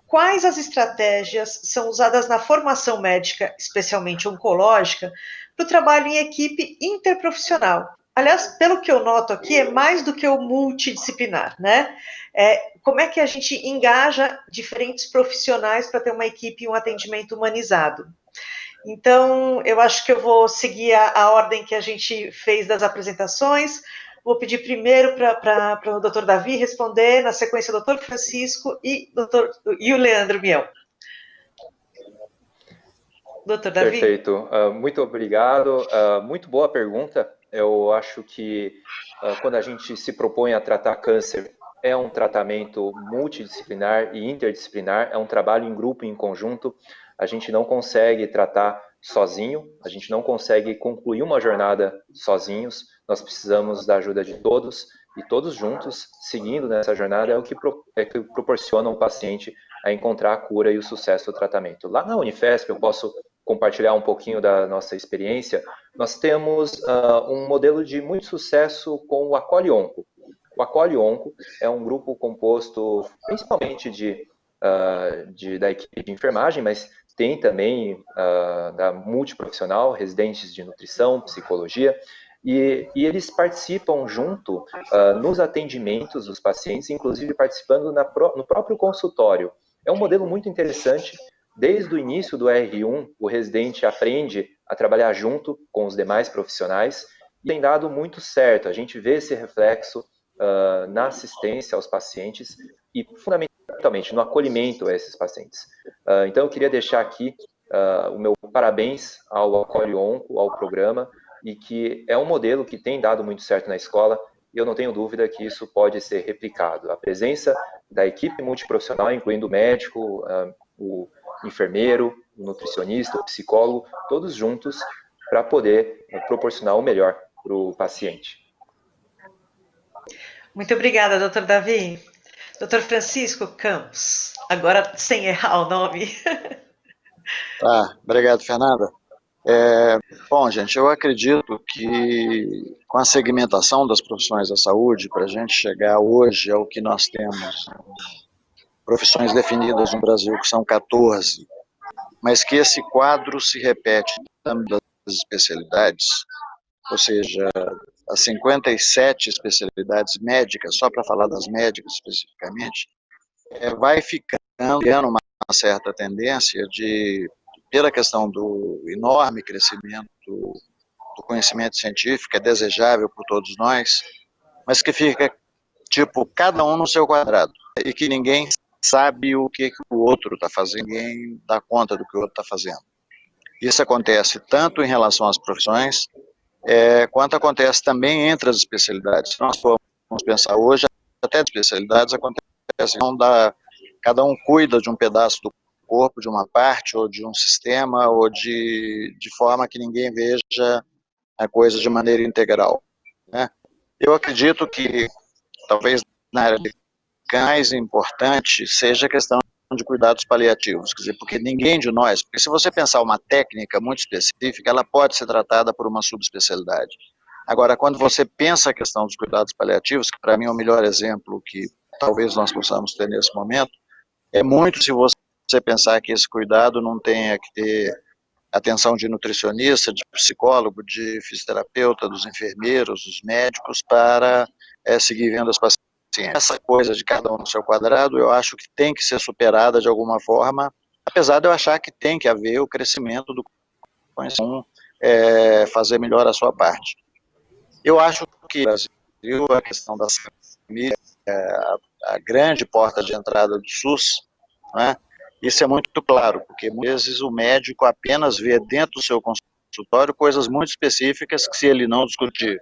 quais as estratégias são usadas na formação médica, especialmente oncológica, para o trabalho em equipe interprofissional? Aliás, pelo que eu noto aqui, é mais do que o multidisciplinar, né? Como é que a gente engaja diferentes profissionais para ter uma equipe e um atendimento humanizado? Então, eu acho que eu vou seguir a ordem que a gente fez das apresentações. Vou pedir primeiro para o Dr. Davi responder, na sequência o Dr. Francisco e o Leandro Miel. Doutor Davi? Perfeito. Muito obrigado. Muito boa pergunta. Eu acho que quando a gente se propõe a tratar câncer, é um tratamento multidisciplinar e interdisciplinar, é um trabalho em grupo, em conjunto. A gente não consegue tratar sozinho, a gente não consegue concluir uma jornada sozinhos, nós precisamos da ajuda de todos, e todos juntos, seguindo nessa jornada, é o que proporciona ao paciente a encontrar a cura e o sucesso do tratamento. Lá na Unifesp, eu posso compartilhar um pouquinho da nossa experiência. Nós temos um modelo de muito sucesso com o Acolhe Onco. O Acolhe Onco é um grupo composto principalmente da equipe de enfermagem, mas tem também da multiprofissional, residentes de nutrição, psicologia, e eles participam junto nos atendimentos dos pacientes, inclusive participando no próprio consultório. É um modelo muito interessante. Desde o início do R1, o residente aprende a trabalhar junto com os demais profissionais e tem dado muito certo. A gente vê esse reflexo na assistência aos pacientes e, fundamentalmente, no acolhimento a esses pacientes. Então, eu queria deixar aqui o meu parabéns ao Acolhe Onco, ao programa, e que é um modelo que tem dado muito certo na escola, e eu não tenho dúvida que isso pode ser replicado. A presença da equipe multiprofissional, incluindo o médico, o enfermeiro, o nutricionista, o psicólogo, todos juntos para poder proporcionar o melhor para o paciente. Muito obrigada, doutor Davi. Doutor Francisco Campos, agora sem errar o nome. Tá, obrigado, Fernanda. Bom, gente, eu acredito que com a segmentação das profissões da saúde, para a gente chegar hoje ao que nós temos, profissões definidas no Brasil, que são 14, mas que esse quadro se repete também das especialidades, ou seja, as 57 especialidades médicas, só para falar das médicas especificamente, vai ficando uma certa tendência de, pela questão do enorme crescimento do conhecimento científico, é desejável por todos nós, mas que fica, tipo, cada um no seu quadrado, e que ninguém sabe o que o outro está fazendo, ninguém dá conta do que o outro está fazendo. Isso acontece tanto em relação às profissões, quanto acontece também entre as especialidades. Se nós formos pensar hoje, até as especialidades acontecem, cada um cuida de um pedaço do corpo, de uma parte, ou de um sistema, ou de forma que ninguém veja a coisa de maneira integral, né? Eu acredito que, talvez na área de mais importante, seja a questão de cuidados paliativos, quer dizer, porque ninguém de nós, porque se você pensar uma técnica muito específica, ela pode ser tratada por uma subespecialidade. Agora, quando você pensa a questão dos cuidados paliativos, que para mim é o melhor exemplo que talvez nós possamos ter nesse momento, é muito se você pensar que esse cuidado não tenha que ter atenção de nutricionista, de psicólogo, de fisioterapeuta, dos enfermeiros, dos médicos, para seguir vendo as pacientes. Essa coisa de cada um no seu quadrado, eu acho que tem que ser superada de alguma forma, apesar de eu achar que tem que haver o crescimento do conhecimento, fazer melhor a sua parte. Eu acho que no Brasil, a questão da família é a grande porta de entrada do SUS, né? Isso é muito claro, porque muitas vezes o médico apenas vê dentro do seu consultório coisas muito específicas que, se ele não discutir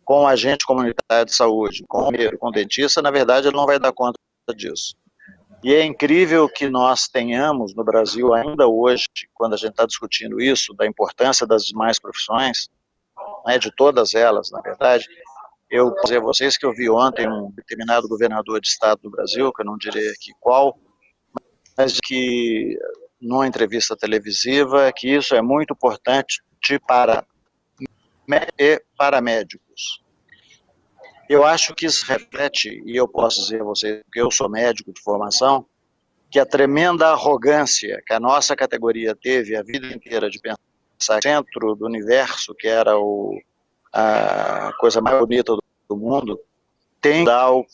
com o agente comunitário de saúde, com o enfermeiro, com o dentista, na verdade ele não vai dar conta disso. E é incrível que nós tenhamos no Brasil, ainda hoje, quando a gente está discutindo isso, da importância das demais profissões, né, de todas elas, na verdade, eu vou dizer a vocês que eu vi ontem um determinado governador de estado do Brasil, que eu não direi aqui qual, mas que, numa entrevista televisiva, que isso é muito importante para médicos. Eu acho que isso reflete, e eu posso dizer a vocês, que eu sou médico de formação, que a tremenda arrogância que a nossa categoria teve a vida inteira de pensar centro do universo, que era a coisa mais bonita do mundo, tem que dar o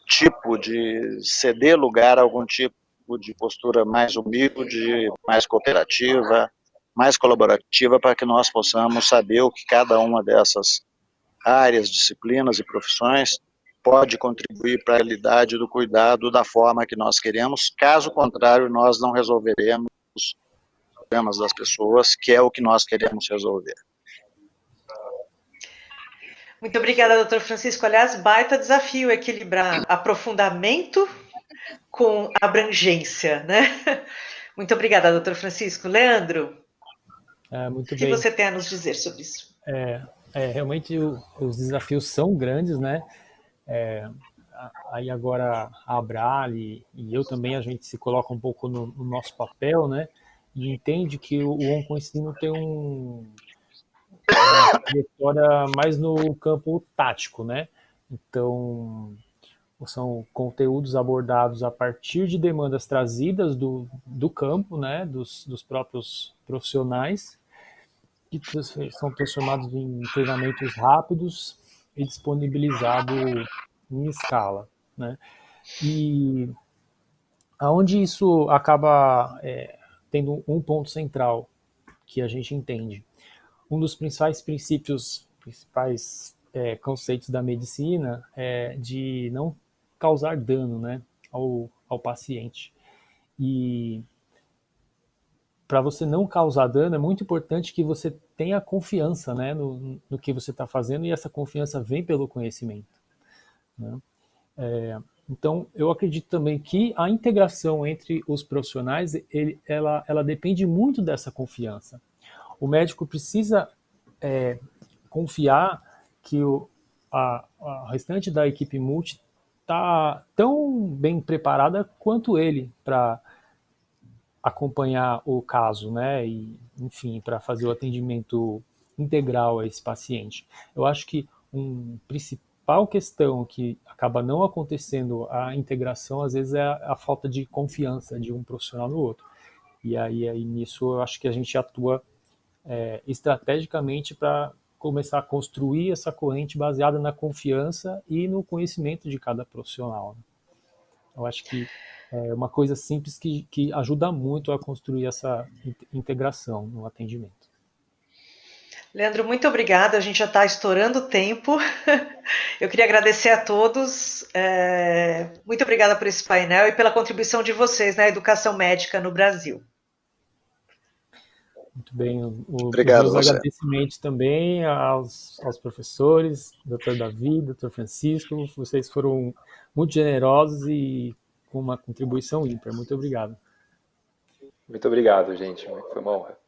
tipo de ceder lugar a algum tipo de postura mais humilde, mais cooperativa, mais colaborativa, para que nós possamos saber o que cada uma dessas áreas, disciplinas e profissões pode contribuir para a realidade do cuidado da forma que nós queremos. Caso contrário, nós não resolveremos problemas das pessoas, que é o que nós queremos resolver. Muito obrigada, doutor Francisco. Aliás, baita desafio equilibrar aprofundamento com abrangência, né? Muito obrigada, doutor Francisco. Leandro, Muito o que bem. você tem a nos dizer sobre isso? Realmente os desafios são grandes, né? Aí agora a Abrale e eu também, a gente se coloca um pouco no nosso papel, né? E entende que o OncoEnsino tem uma trajetória mais no campo tático, né? Então, são conteúdos abordados a partir de demandas trazidas do campo, né? Dos próprios profissionais, que são transformados em treinamentos rápidos e disponibilizados em escala, né? E aonde isso acaba tendo um ponto central que a gente entende. Um dos principais conceitos da medicina é de não causar dano, né, ao paciente. E para você não causar dano, é muito importante que você tenha confiança, né, no que você está fazendo, e essa confiança vem pelo conhecimento, né? Então, eu acredito também que a integração entre os profissionais, ela depende muito dessa confiança. O médico precisa confiar que a restante da equipe multi está tão bem preparada quanto ele para acompanhar o caso, né? E, enfim, para fazer o atendimento integral a esse paciente. Eu acho que principal questão que acaba não acontecendo a integração, às vezes, é a falta de confiança de um profissional no outro. E aí nisso eu acho que a gente atua estrategicamente para começar a construir essa corrente baseada na confiança e no conhecimento de cada profissional. Eu acho que é uma coisa simples que ajuda muito a construir essa integração no atendimento. Leandro, muito obrigada. A gente já está estourando o tempo. Eu queria agradecer a todos. Muito obrigada por esse painel e pela contribuição de vocês na educação médica no Brasil. Muito bem. Obrigado, meus agradecimentos também aos professores, Dr. Davi, Dr. Francisco. Vocês foram muito generosos e com uma contribuição ímpar. Muito obrigado. Muito obrigado, gente. Foi uma honra.